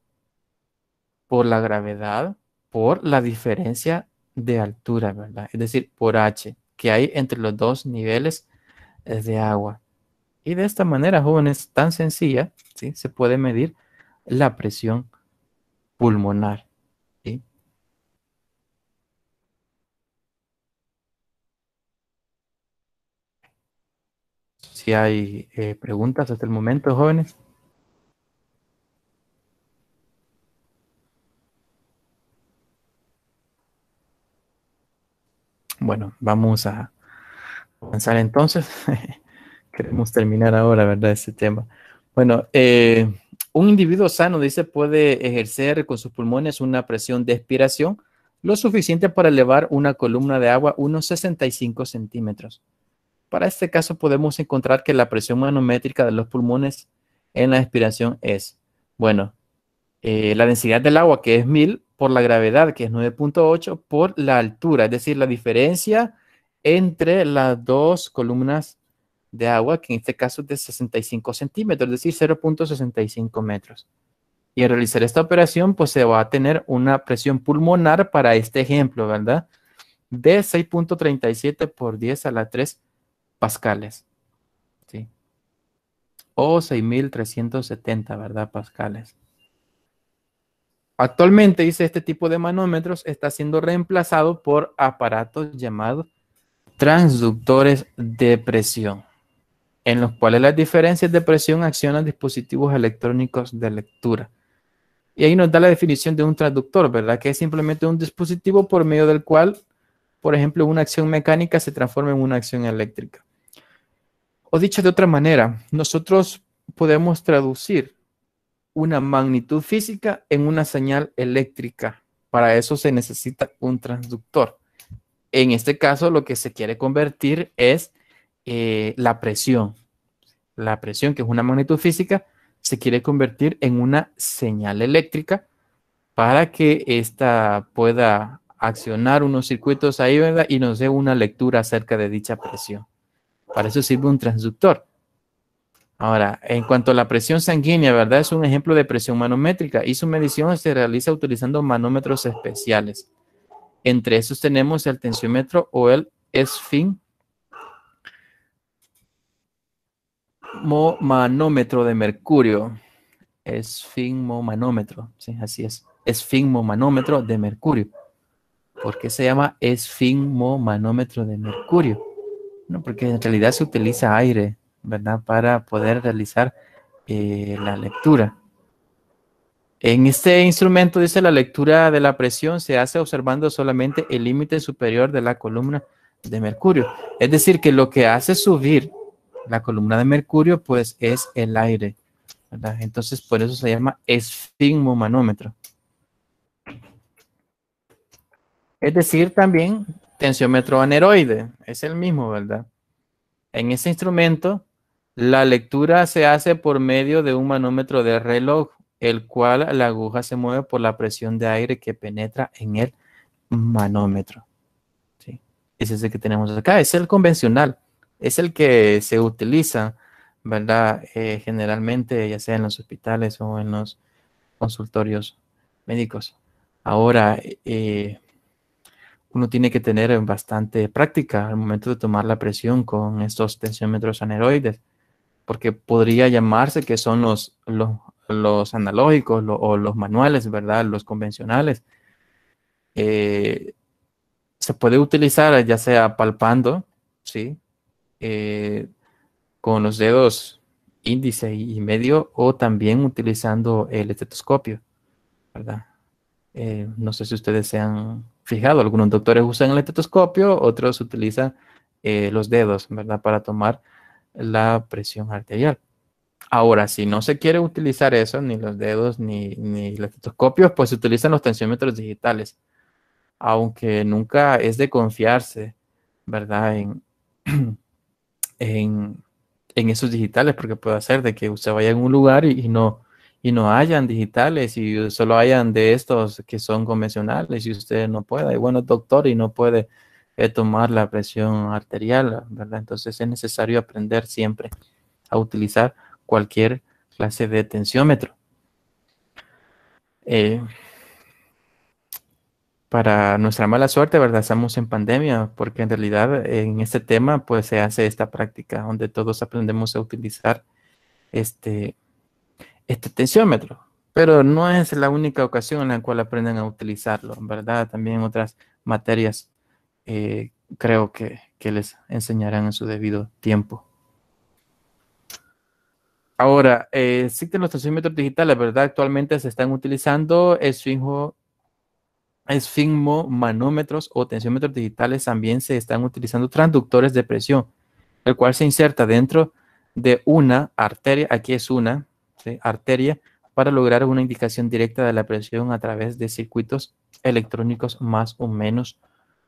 por la gravedad, por la diferencia de altura, ¿verdad? Es decir, por H, que hay entre los dos niveles de agua. Y de esta manera, jóvenes, tan sencilla, ¿sí? Se puede medir la presión pulmonar, ¿sí? Si hay preguntas hasta el momento, jóvenes. Bueno, vamos a avanzar entonces. Queremos terminar ahora, ¿verdad? Este tema. Bueno, un individuo sano, dice, puede ejercer con sus pulmones una presión de expiración lo suficiente para elevar una columna de agua unos 65 centímetros. Para este caso podemos encontrar que la presión manométrica de los pulmones en la expiración es, bueno, la densidad del agua, que es 1000, por la gravedad, que es 9.8, por la altura, es decir, la diferencia entre las dos columnas de agua, que en este caso es de 65 centímetros, es decir, 0.65 metros. Y al realizar esta operación, pues se va a tener una presión pulmonar para este ejemplo, ¿verdad? De 6.37 por 10 a la 3 pascales, ¿sí? O 6.370, ¿verdad? Pascales. Actualmente, dice, este tipo de manómetros está siendo reemplazado por aparatos llamados transductores de presión, en los cuales las diferencias de presión accionan dispositivos electrónicos de lectura. Y ahí nos da la definición de un transductor, ¿verdad? Que es simplemente un dispositivo por medio del cual, por ejemplo, una acción mecánica se transforma en una acción eléctrica. O dicho de otra manera, nosotros podemos traducir una magnitud física en una señal eléctrica. Para eso se necesita un transductor. En este caso, lo que se quiere convertir es la presión. La presión, que es una magnitud física, se quiere convertir en una señal eléctrica para que ésta pueda accionar unos circuitos ahí, ¿verdad? Y nos dé una lectura acerca de dicha presión. Para eso sirve un transductor. Ahora, en cuanto a la presión sanguínea, ¿verdad? Es un ejemplo de presión manométrica y su medición se realiza utilizando manómetros especiales. Entre esos tenemos el tensiómetro o el esfigmomanómetro de mercurio. Esfigmomanómetro, sí, así es. Esfigmomanómetro de mercurio. ¿Por qué se llama esfigmomanómetro de mercurio? No, porque en realidad se utiliza aire, ¿verdad? Para poder realizar la lectura. En este instrumento, dice, la lectura de la presión se hace observando solamente el límite superior de la columna de mercurio. Es decir, que lo que hace subir la columna de mercurio, pues, es el aire, ¿verdad? Entonces, por eso se llama esfigmomanómetro. Es decir, también tensiómetro aneroide, es el mismo, ¿verdad? En ese instrumento, la lectura se hace por medio de un manómetro de reloj, el cual la aguja se mueve por la presión de aire que penetra en el manómetro. ¿Sí? Ese es el que tenemos acá, es el convencional, es el que se utiliza, ¿verdad? Generalmente, ya sea en los hospitales o en los consultorios médicos. Ahora, uno tiene que tener bastante práctica al momento de tomar la presión con estos tensiómetros aneroides, porque podría llamarse que son los analógicos o los manuales, ¿verdad? Los convencionales. Se puede utilizar ya sea palpando, ¿sí? Con los dedos índice y medio, o también utilizando el estetoscopio, ¿verdad? No sé si ustedes se han fijado, algunos doctores usan el estetoscopio, otros utilizan los dedos, ¿verdad? Para tomar la presión arterial. Ahora, si no se quiere utilizar eso, ni los dedos, ni los estetoscopios, pues se utilizan los tensiómetros digitales, aunque nunca es de confiarse, ¿verdad? En, en esos digitales, porque puede ser de que usted vaya en un lugar y no hayan digitales y solo hayan de estos que son convencionales y usted no puede, y bueno, doctor, y no puede tomar la presión arterial, ¿verdad? Entonces es necesario aprender siempre a utilizar cualquier clase de tensiómetro. Eh, para nuestra mala suerte, ¿verdad? Estamos en pandemia, porque en realidad en este tema pues se hace esta práctica donde todos aprendemos a utilizar este tensiómetro, pero no es la única ocasión en la cual aprenden a utilizarlo, ¿verdad? También en otras materias creo que les enseñarán en su debido tiempo. Ahora, existen los tensiómetros digitales, ¿verdad? Actualmente se están utilizando esfigmomanómetros o tensiómetros digitales. También se están utilizando transductores de presión, el cual se inserta dentro de una arteria, aquí es una, ¿sí?, arteria, para lograr una indicación directa de la presión a través de circuitos electrónicos más o menos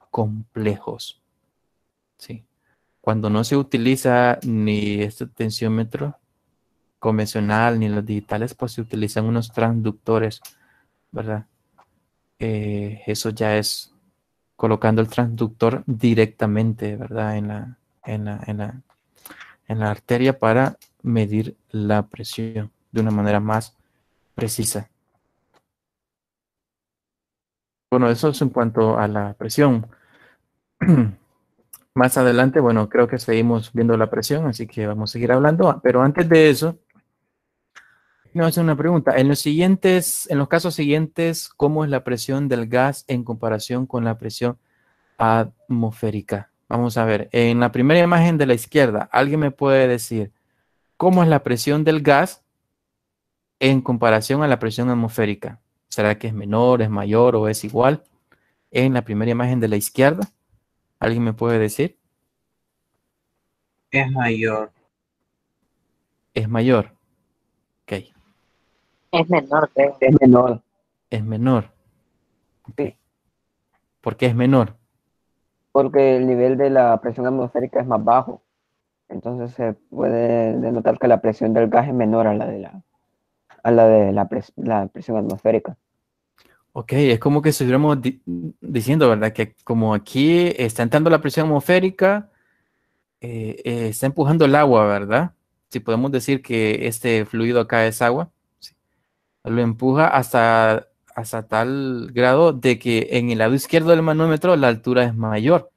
complejos. ¿Sí? Cuando no se utiliza ni este tensiómetro convencional ni los digitales, pues se utilizan unos transductores, ¿verdad? Eso ya es colocando el transductor directamente, ¿verdad? En la arteria para medir la presión de una manera más precisa. Bueno, eso es en cuanto a la presión. Más adelante, bueno, creo que seguimos viendo la presión, así que vamos a seguir hablando. Pero antes de eso, me hacer una pregunta. En los casos siguientes, ¿cómo es la presión del gas en comparación con la presión atmosférica? Vamos a ver. En la primera imagen de la izquierda, ¿alguien me puede decir cómo es la presión del gas en comparación a la presión atmosférica? ¿Será que es menor, es mayor o es igual? En la primera imagen de la izquierda, ¿alguien me puede decir? Es mayor. Es mayor. Ok. Es menor, creo. Es menor. Es menor. Ok. Sí, ¿Por qué es menor? porque el nivel de la presión atmosférica es más bajo. Entonces se puede denotar que la presión del gas es menor a la de la presión atmosférica. Ok, es como que estuviéramos diciendo, ¿verdad? Que como aquí está entrando la presión atmosférica, está empujando el agua, ¿verdad? Si podemos decir que este fluido acá es agua, sí, lo empuja hasta tal grado de que en el lado izquierdo del manómetro la altura es mayor.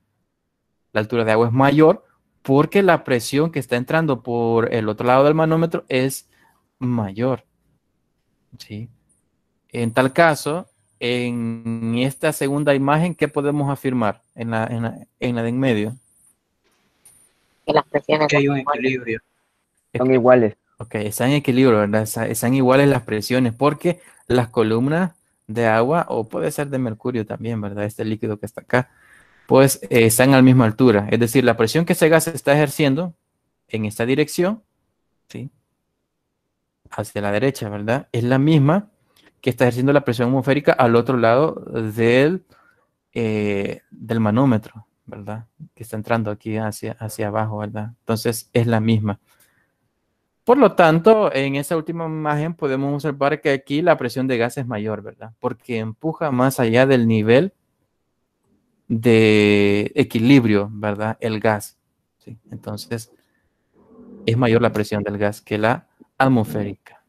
La altura de agua es mayor porque la presión que está entrando por el otro lado del manómetro es mayor, ¿sí? En tal caso, en esta segunda imagen, ¿qué podemos afirmar en la de en medio? Que las presiones Que hay son un iguales. equilibrio. Son iguales. Ok, están en equilibrio, ¿verdad? Están iguales las presiones porque las columnas de agua, o puede ser de mercurio también, ¿verdad? Este líquido que está acá, pues están a la misma altura. Es decir, la presión que ese gas está ejerciendo en esta dirección, ¿sí?, hacia la derecha, ¿verdad? Es la misma que está ejerciendo la presión atmosférica al otro lado del manómetro, ¿verdad? Que está entrando aquí hacia abajo, ¿verdad? Entonces es la misma. Por lo tanto, en esa última imagen podemos observar que aquí la presión de gas es mayor, ¿verdad? Porque empuja más allá del nivel de equilibrio, ¿verdad? El gas, ¿sí? Entonces es mayor la presión del gas que la atmosférica.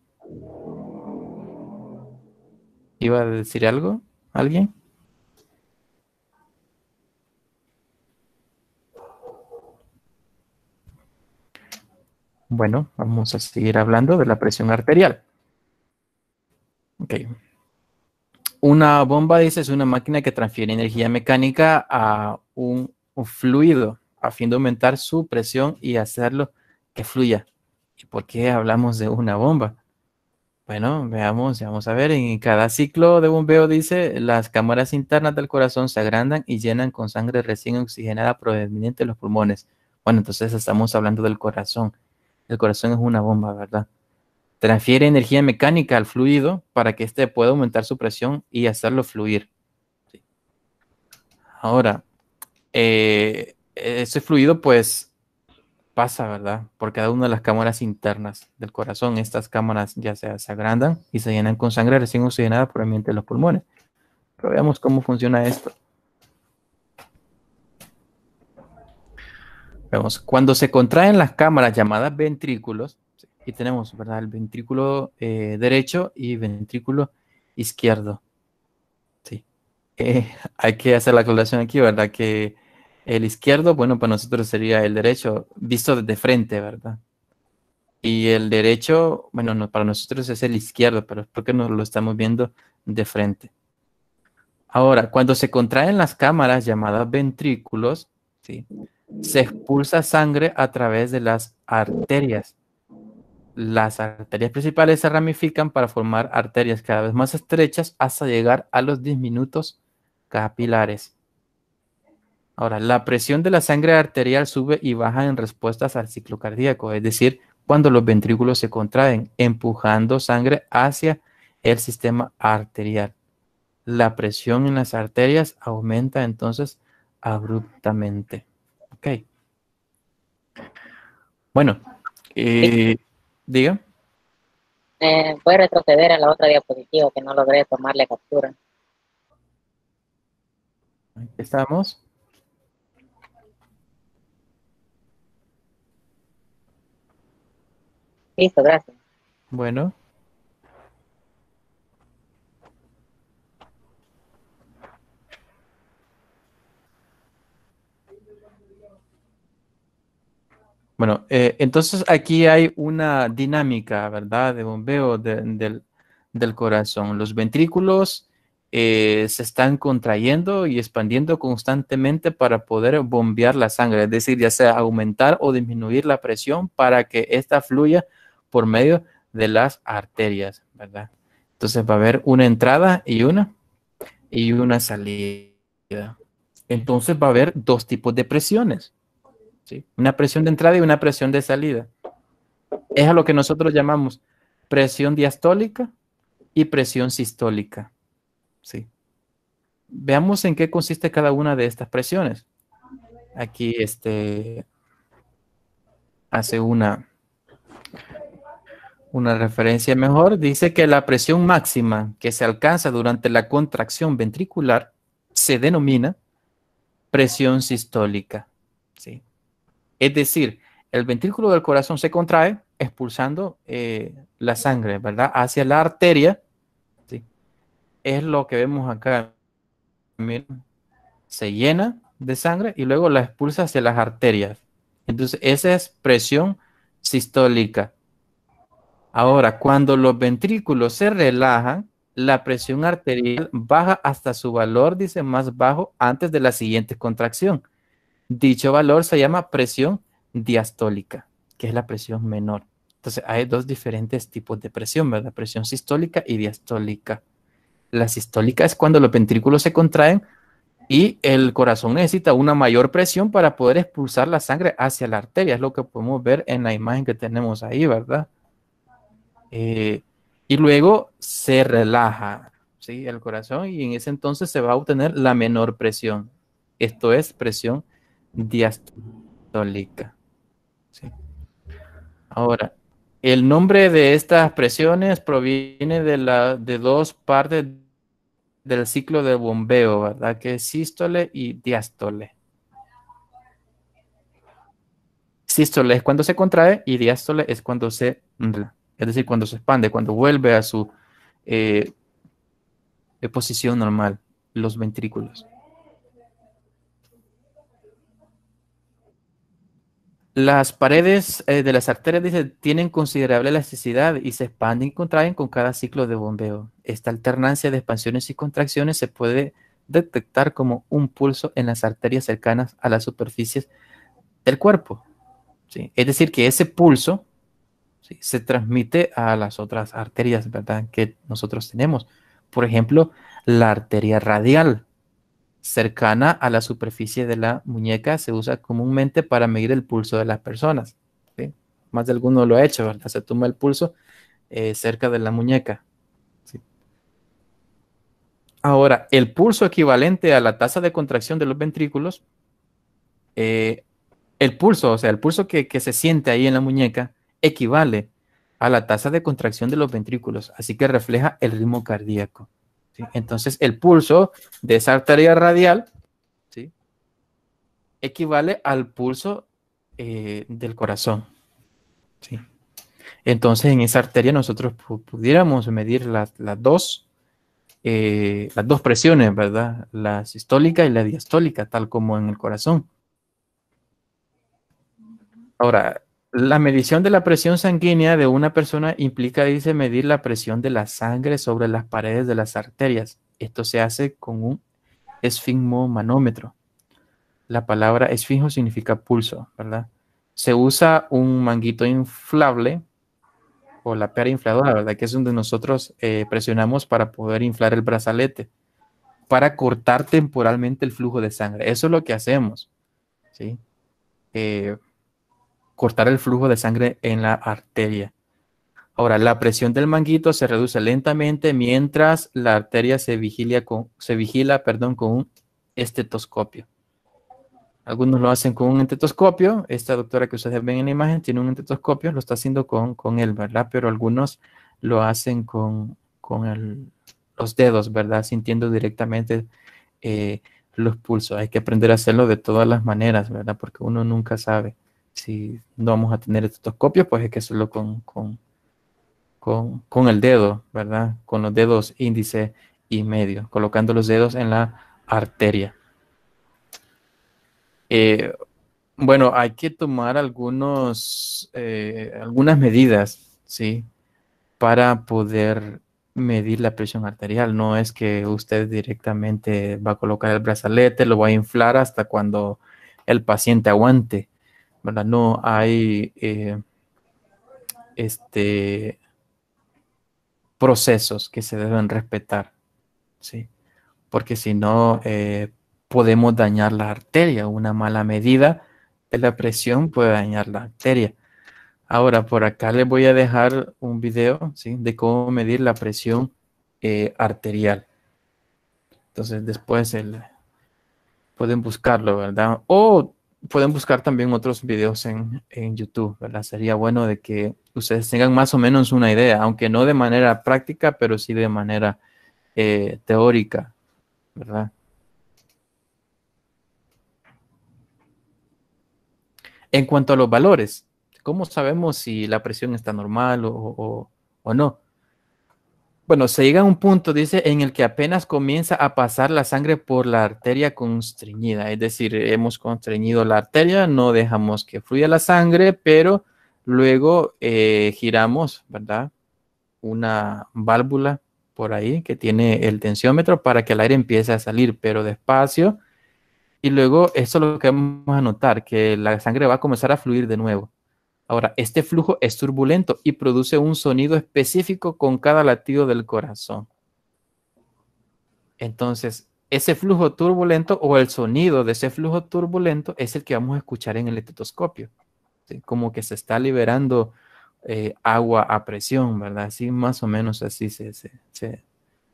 ¿Iba a decir algo? ¿Alguien? Bueno, vamos a seguir hablando de la presión arterial. Ok. Una bomba, dice, es una máquina que transfiere energía mecánica a un fluido a fin de aumentar su presión y hacerlo que fluya y ¿por qué hablamos de una bomba? Bueno, vamos a ver, en cada ciclo de bombeo dice, las cámaras internas del corazón se agrandan y llenan con sangre recién oxigenada proveniente de los pulmones. Bueno, entonces estamos hablando del corazón. El corazón es una bomba, ¿verdad? Transfiere energía mecánica al fluido para que éste pueda aumentar su presión y hacerlo fluir. Sí. Ahora, ese fluido pues pasa, ¿verdad? Por cada una de las cámaras internas del corazón. Estas cámaras ya se agrandan y se llenan con sangre recién oxigenada proveniente de los pulmones. Pero veamos cómo funciona esto. Vemos, cuando se contraen las cámaras llamadas ventrículos, aquí tenemos, ¿verdad? El ventrículo derecho y ventrículo izquierdo. Sí. Hay que hacer la aclaración aquí, ¿verdad? Que el izquierdo, bueno, para nosotros sería el derecho, visto desde frente, ¿verdad? Y el derecho, bueno, no, para nosotros es el izquierdo, pero es porque nos lo estamos viendo de frente. Ahora, cuando se contraen las cámaras llamadas ventrículos, ¿sí? Se expulsa sangre a través de las arterias. Las arterias principales se ramifican para formar arterias cada vez más estrechas hasta llegar a los diminutos capilares. Ahora, la presión de la sangre arterial sube y baja en respuestas al ciclo cardíaco, es decir, cuando los ventrículos se contraen, empujando sangre hacia el sistema arterial. La presión en las arterias aumenta entonces abruptamente. Ok. Bueno, diga. Voy a retroceder a la otra diapositiva que no logré tomarle captura. Aquí estamos. Listo, gracias. Bueno. Bueno, entonces aquí hay una dinámica, ¿verdad? De bombeo del corazón. Los ventrículos se están contrayendo y expandiendo constantemente para poder bombear la sangre, es decir, ya sea aumentar o disminuir la presión para que ésta fluya por medio de las arterias, ¿verdad? Entonces va a haber una entrada y una salida. Entonces va a haber dos tipos de presiones. ¿Sí? Una presión de entrada y una presión de salida. Es a lo que nosotros llamamos presión diastólica y presión sistólica. ¿Sí? Veamos en qué consiste cada una de estas presiones. Aquí hace una referencia mejor. Dice que la presión máxima que se alcanza durante la contracción ventricular se denomina presión sistólica. ¿Sí? Es decir, el ventrículo del corazón se contrae expulsando la sangre, ¿verdad? Hacia la arteria. ¿Sí? Es lo que vemos acá. Miren, se llena de sangre y luego la expulsa hacia las arterias. Entonces, esa es presión sistólica. Ahora, cuando los ventrículos se relajan, la presión arterial baja hasta su valor, dice, más bajo antes de la siguiente contracción. Dicho valor se llama presión diastólica, que es la presión menor. Entonces, hay dos diferentes tipos de presión, ¿verdad? Presión sistólica y diastólica. La sistólica es cuando los ventrículos se contraen y el corazón necesita una mayor presión para poder expulsar la sangre hacia la arteria. Es lo que podemos ver en la imagen que tenemos ahí, ¿verdad? Y luego se relaja, ¿sí? El corazón y en ese entonces se va a obtener la menor presión. Esto es presión diastólica. ¿Sí? Ahora, el nombre de estas presiones proviene de dos partes del ciclo de bombeo, ¿verdad? Que es sístole y diástole. Sístole es cuando se contrae y diástole es cuando es decir, cuando se expande, cuando vuelve a su posición normal, los ventrículos. Las paredes de las arterias, dice, tienen considerable elasticidad y se expanden y contraen con cada ciclo de bombeo. Esta alternancia de expansiones y contracciones se puede detectar como un pulso en las arterias cercanas a las superficies del cuerpo. ¿Sí? Es decir, que ese pulso, ¿sí? Se transmite a las otras arterias, ¿verdad? Que nosotros tenemos. Por ejemplo, la arteria radial, cercana a la superficie de la muñeca, se usa comúnmente para medir el pulso de las personas, ¿sí? Más de alguno lo ha hecho, ¿verdad? Se toma el pulso cerca de la muñeca, ¿sí? Ahora, el pulso equivalente a la tasa de contracción de los ventrículos, el pulso, o sea, el pulso que se siente ahí en la muñeca, equivale a la tasa de contracción de los ventrículos, así que refleja el ritmo cardíaco, ¿sí? Entonces, el pulso de esa arteria radial, ¿sí?, equivale al pulso del corazón, ¿sí? Entonces, en esa arteria nosotros pudiéramos medir las dos presiones, ¿verdad? La sistólica y la diastólica, tal como en el corazón. Ahora, la medición de la presión sanguínea de una persona implica, dice, medir la presión de la sangre sobre las paredes de las arterias. Esto se hace con un esfigmomanómetro. La palabra esfingo significa pulso, ¿verdad? Se usa un manguito inflable o la pera infladora, ¿verdad? Que es donde nosotros presionamos para poder inflar el brazalete, para cortar temporalmente el flujo de sangre. Eso es lo que hacemos, ¿sí? Cortar el flujo de sangre en la arteria. Ahora, la presión del manguito se reduce lentamente mientras la arteria se vigila con un estetoscopio. Algunos lo hacen con un estetoscopio. Esta doctora que ustedes ven en la imagen tiene un estetoscopio, lo está haciendo con él, ¿verdad? Pero algunos lo hacen con los dedos, ¿verdad? Sintiendo directamente los pulsos. Hay que aprender a hacerlo de todas las maneras, ¿verdad? Porque uno nunca sabe. Si no vamos a tener estetoscopio, pues hay que hacerlo con el dedo, ¿verdad? Con los dedos índice y medio, colocando los dedos en la arteria. Bueno, hay que tomar algunas medidas, ¿sí?, para poder medir la presión arterial. No es que usted directamente va a colocar el brazalete, lo va a inflar hasta cuando el paciente aguante, ¿verdad? No hay procesos que se deben respetar, ¿sí? Porque si no, podemos dañar la arteria. Una mala medida de la presión puede dañar la arteria. Ahora, por acá les voy a dejar un video, ¿sí?, de cómo medir la presión arterial. Entonces, después pueden buscarlo, ¿verdad? O pueden buscar también otros videos en YouTube, ¿verdad? Sería bueno de que ustedes tengan más o menos una idea, aunque no de manera práctica, pero sí de manera teórica, ¿verdad? En cuanto a los valores, ¿cómo sabemos si la presión está normal o no? Bueno, se llega a un punto, dice, en el que apenas comienza a pasar la sangre por la arteria constreñida. Es decir, hemos constreñido la arteria, no dejamos que fluya la sangre, pero luego giramos, ¿verdad?, una válvula por ahí que tiene el tensiómetro para que el aire empiece a salir, pero despacio. Y luego eso es lo que vamos a notar, que la sangre va a comenzar a fluir de nuevo. Ahora, este flujo es turbulento y produce un sonido específico con cada latido del corazón. Entonces, ese flujo turbulento o el sonido de ese flujo turbulento es el que vamos a escuchar en el estetoscopio, ¿sí? Como que se está liberando agua a presión, ¿verdad? Así más o menos así se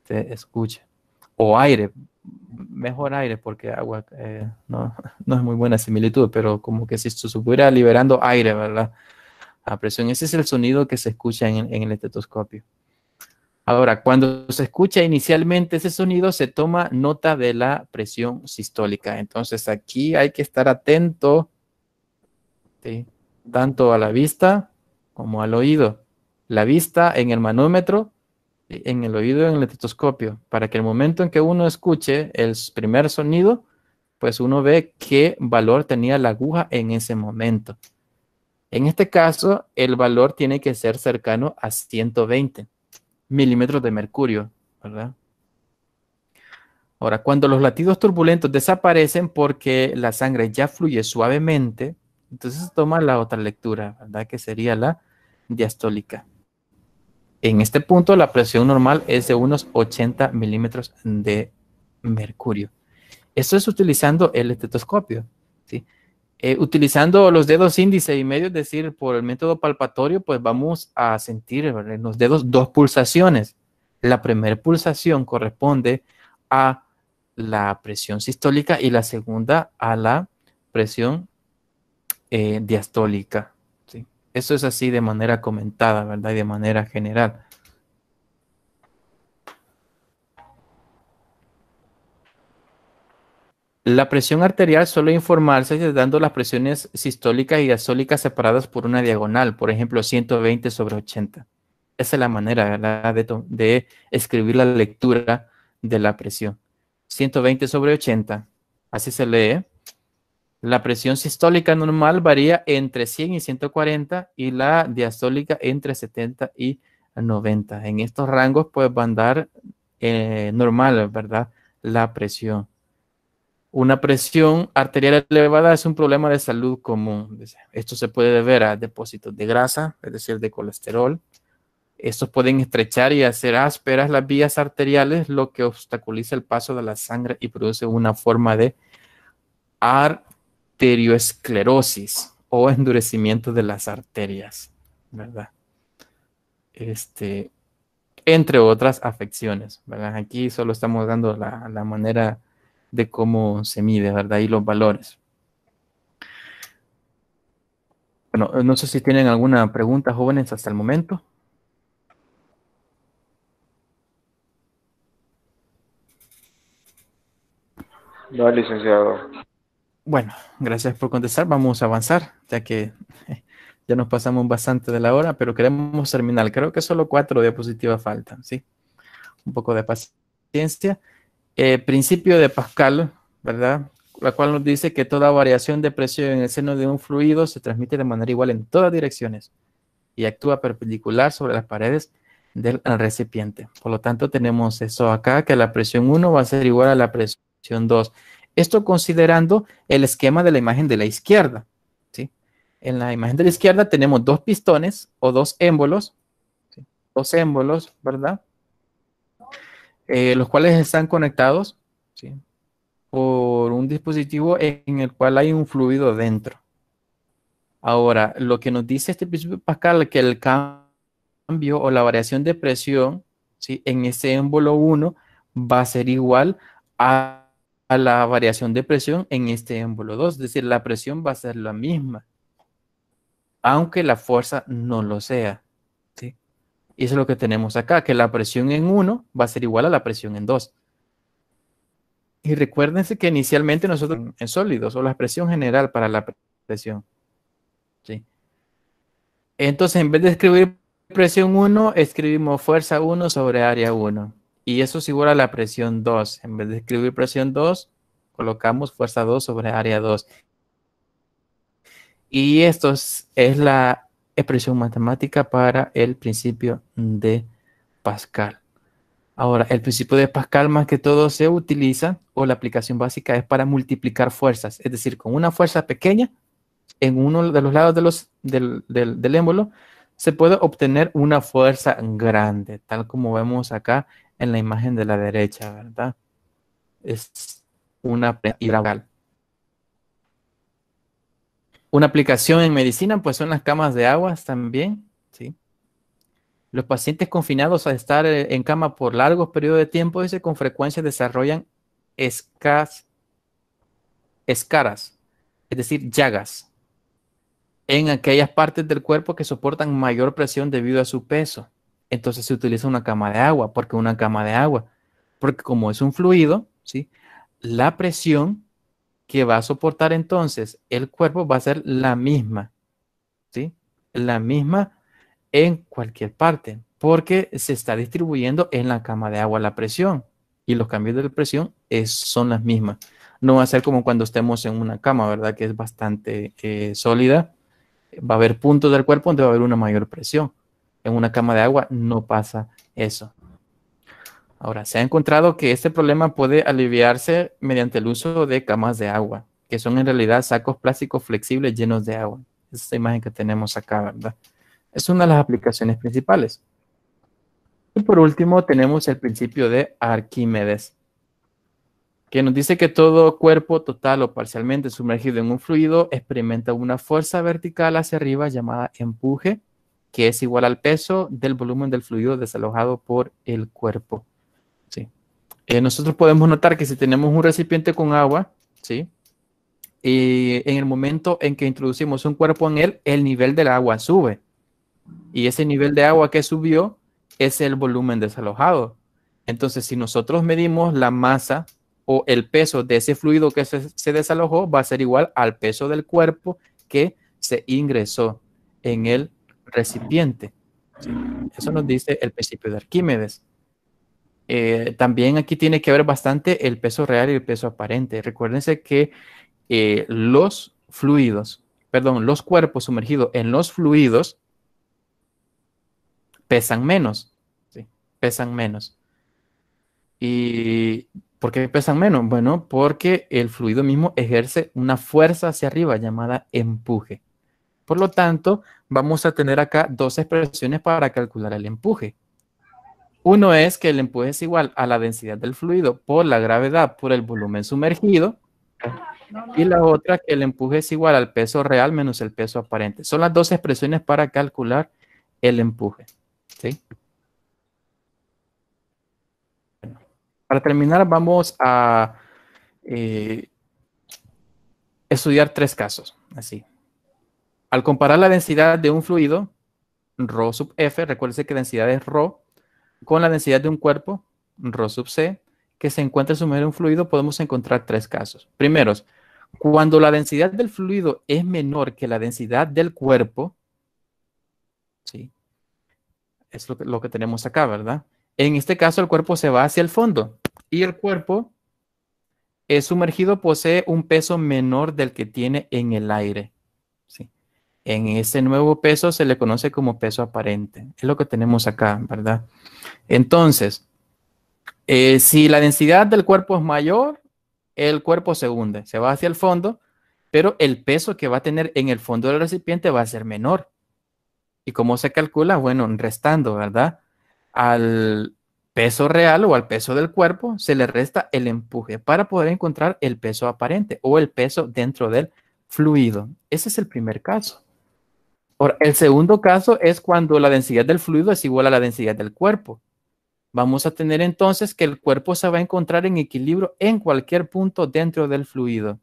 escucha. O aire, mejor aire, porque agua no es muy buena similitud, pero como que si se estuviera liberando aire, ¿verdad?, a presión. Ese es el sonido que se escucha en el estetoscopio. Ahora, cuando se escucha inicialmente ese sonido, se toma nota de la presión sistólica. Entonces, aquí hay que estar atento, ¿sí?, tanto a la vista como al oído. La vista en el manómetro, en el oído en el estetoscopio, para que el momento en que uno escuche el primer sonido, pues uno ve qué valor tenía la aguja en ese momento. En este caso, el valor tiene que ser cercano a 120 milímetros de mercurio, ¿verdad? Ahora, cuando los latidos turbulentos desaparecen porque la sangre ya fluye suavemente, entonces toma la otra lectura, ¿verdad?, que sería la diastólica. En este punto la presión normal es de unos 80 milímetros de mercurio. Esto es utilizando el estetoscopio, ¿sí? Utilizando los dedos índice y medio, es decir, por el método palpatorio, pues vamos a sentir en los dedos 2 pulsaciones. La primera pulsación corresponde a la presión sistólica y la segunda a la presión diastólica, ¿sí? Eso es así de manera comentada, ¿verdad? Y de manera general. La presión arterial suele informarse dando las presiones sistólicas y diastólicas separadas por una diagonal, por ejemplo, 120/80. Esa es la manera, ¿verdad?, de escribir la lectura de la presión. 120/80, así se lee. La presión sistólica normal varía entre 100 y 140 y la diastólica entre 70 y 90. En estos rangos pues va a andar normal, ¿verdad?, la presión. Una presión arterial elevada es un problema de salud común. Esto se puede deber a depósitos de grasa, es decir, de colesterol. Estos pueden estrechar y hacer ásperas las vías arteriales, lo que obstaculiza el paso de la sangre y produce una forma de arterioesclerosis o endurecimiento de las arterias, ¿verdad? Entre otras afecciones, ¿verdad? Aquí solo estamos dando la manera de cómo se mide, ¿verdad? Y los valores. Bueno, no sé si tienen alguna pregunta, jóvenes, hasta el momento. No, licenciado. Bueno, gracias por contestar. Vamos a avanzar, ya que ya nos pasamos bastante de la hora, pero queremos terminar. Creo que solo 4 diapositivas faltan, ¿sí? Un poco de paciencia. Principio de Pascal, ¿verdad? La cual nos dice que toda variación de presión en el seno de un fluido se transmite de manera igual en todas direcciones y actúa perpendicular sobre las paredes del recipiente. Por lo tanto, tenemos eso acá, que la presión 1 va a ser igual a la presión 2. Esto considerando el esquema de la imagen de la izquierda, ¿sí? En la imagen de la izquierda tenemos 2 pistones o 2 émbolos, ¿sí? 2 émbolos, ¿verdad? Los cuales están conectados, ¿sí?, por un dispositivo en el cual hay un fluido dentro. Ahora, lo que nos dice este principio de Pascal, que el cambio o la variación de presión, ¿sí?, en ese émbolo 1 va a ser igual a la variación de presión en este émbolo 2, es decir, la presión va a ser la misma, aunque la fuerza no lo sea, ¿sí? Y eso es lo que tenemos acá, que la presión en 1 va a ser igual a la presión en 2. Y recuérdense que inicialmente nosotros en sólidos, o la expresión general para la presión, ¿sí? Entonces, en vez de escribir presión 1, escribimos fuerza 1 sobre área 1. Y eso es igual a la presión 2. En vez de escribir presión 2, colocamos fuerza 2 sobre área 2. Y esto es la expresión matemática para el principio de Pascal. Ahora, el principio de Pascal más que todo se utiliza, o la aplicación básica es para multiplicar fuerzas. Es decir, con una fuerza pequeña en uno de los lados del émbolo se puede obtener una fuerza grande, tal como vemos acá en la imagen de la derecha, ¿verdad? Es una hidráulica. Una aplicación en medicina, pues son las camas de aguas también, ¿sí? Los pacientes confinados a estar en cama por largos periodos de tiempo, dice, con frecuencia desarrollan escaras, es decir, llagas, en aquellas partes del cuerpo que soportan mayor presión debido a su peso. Entonces se utiliza una cama de agua. ¿Por qué una cama de agua? Porque como es un fluido, ¿sí?, la presión que va a soportar entonces el cuerpo va a ser la misma, ¿sí? La misma en cualquier parte, porque se está distribuyendo en la cama de agua la presión y los cambios de presión son las mismas. No va a ser como cuando estemos en una cama, ¿verdad?, que es bastante sólida. Va a haber puntos del cuerpo donde va a haber una mayor presión. En una cama de agua no pasa eso. Ahora, se ha encontrado que este problema puede aliviarse mediante el uso de camas de agua, que son en realidad sacos plásticos flexibles llenos de agua. Esa es la imagen que tenemos acá, ¿verdad? Es una de las aplicaciones principales. Y por último tenemos el principio de Arquímedes, que nos dice que todo cuerpo total o parcialmente sumergido en un fluido experimenta una fuerza vertical hacia arriba llamada empuje, que es igual al peso del volumen del fluido desalojado por el cuerpo. ¿Sí? Nosotros podemos notar que si tenemos un recipiente con agua, ¿sí? Y en el momento en que introducimos un cuerpo en él, el nivel del agua sube. Y ese nivel de agua que subió es el volumen desalojado. Entonces, si nosotros medimos la masa o el peso de ese fluido que se desalojó, va a ser igual al peso del cuerpo que se ingresó en el recipiente. ¿Sí? Eso nos dice el principio de Arquímedes. También aquí tiene que ver bastante el peso real y el peso aparente. Recuérdense que los cuerpos sumergidos en los fluidos pesan menos, ¿sí? Pesan menos. ¿Y por qué pesan menos? Bueno, porque el fluido mismo ejerce una fuerza hacia arriba llamada empuje. Por lo tanto, vamos a tener acá dos expresiones para calcular el empuje. Uno es que el empuje es igual a la densidad del fluido por la gravedad por el volumen sumergido. Y la otra, que el empuje es igual al peso real menos el peso aparente. Son las dos expresiones para calcular el empuje. ¿Sí? Bueno, para terminar, vamos a estudiar tres casos. Así. Al comparar la densidad de un fluido, ρ sub F, recuérdense que densidad es ρ, con la densidad de un cuerpo, ρ sub C, que se encuentra sumergido en un fluido, podemos encontrar tres casos. Primero, cuando la densidad del fluido es menor que la densidad del cuerpo, ¿sí? Es lo que tenemos acá, ¿verdad? En este caso, el cuerpo se va hacia el fondo y el cuerpo sumergido posee un peso menor del que tiene en el aire, ¿sí? En ese nuevo peso se le conoce como peso aparente. Es lo que tenemos acá, ¿verdad? Entonces, si la densidad del cuerpo es mayor, el cuerpo se hunde, se va hacia el fondo, pero el peso que va a tener en el fondo del recipiente va a ser menor. ¿Y cómo se calcula? Bueno, restando, ¿verdad? Al peso real o al peso del cuerpo se le resta el empuje para poder encontrar el peso aparente o el peso dentro del fluido. Ese es el primer caso. Ahora, el segundo caso es cuando la densidad del fluido es igual a la densidad del cuerpo. Vamos a tener entonces que el cuerpo se va a encontrar en equilibrio en cualquier punto dentro del fluido,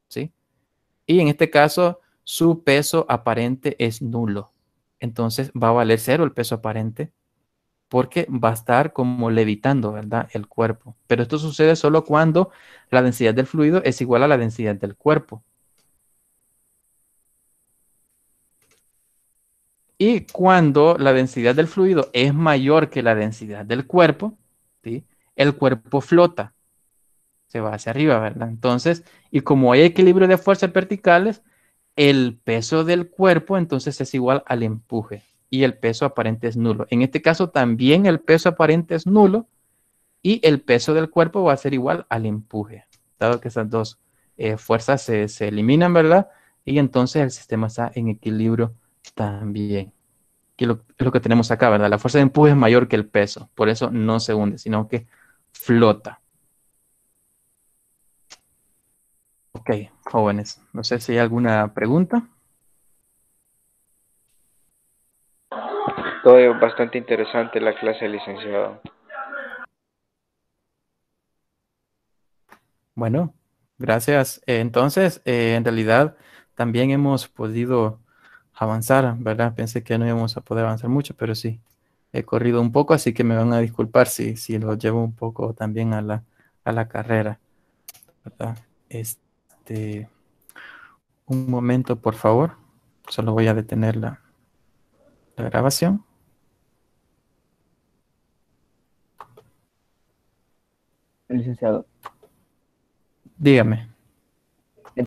¿sí? Y en este caso, su peso aparente es nulo. Entonces va a valer cero el peso aparente porque va a estar como levitando, ¿verdad? El cuerpo. Pero esto sucede solo cuando la densidad del fluido es igual a la densidad del cuerpo. Y cuando la densidad del fluido es mayor que la densidad del cuerpo, ¿sí? El cuerpo flota, se va hacia arriba, ¿verdad? Entonces, y como hay equilibrio de fuerzas verticales, el peso del cuerpo entonces es igual al empuje y el peso aparente es nulo. En este caso también el peso aparente es nulo y el peso del cuerpo va a ser igual al empuje, dado que esas dos fuerzas se eliminan, ¿verdad? Y entonces el sistema está en equilibrio también. Que es lo que tenemos acá, ¿verdad? La fuerza de empuje es mayor que el peso, por eso no se hunde, sino que flota. Ok, jóvenes, no sé si hay alguna pregunta. Todo bastante interesante la clase, licenciado. Bueno, gracias. Entonces, en realidad también hemos podido avanzar, ¿verdad? Pensé que no íbamos a poder avanzar mucho, pero sí, he corrido un poco, así que me van a disculpar si lo llevo un poco también a la carrera, ¿verdad? Un momento, por favor. Solo voy a detener la grabación. Licenciado. Dígame.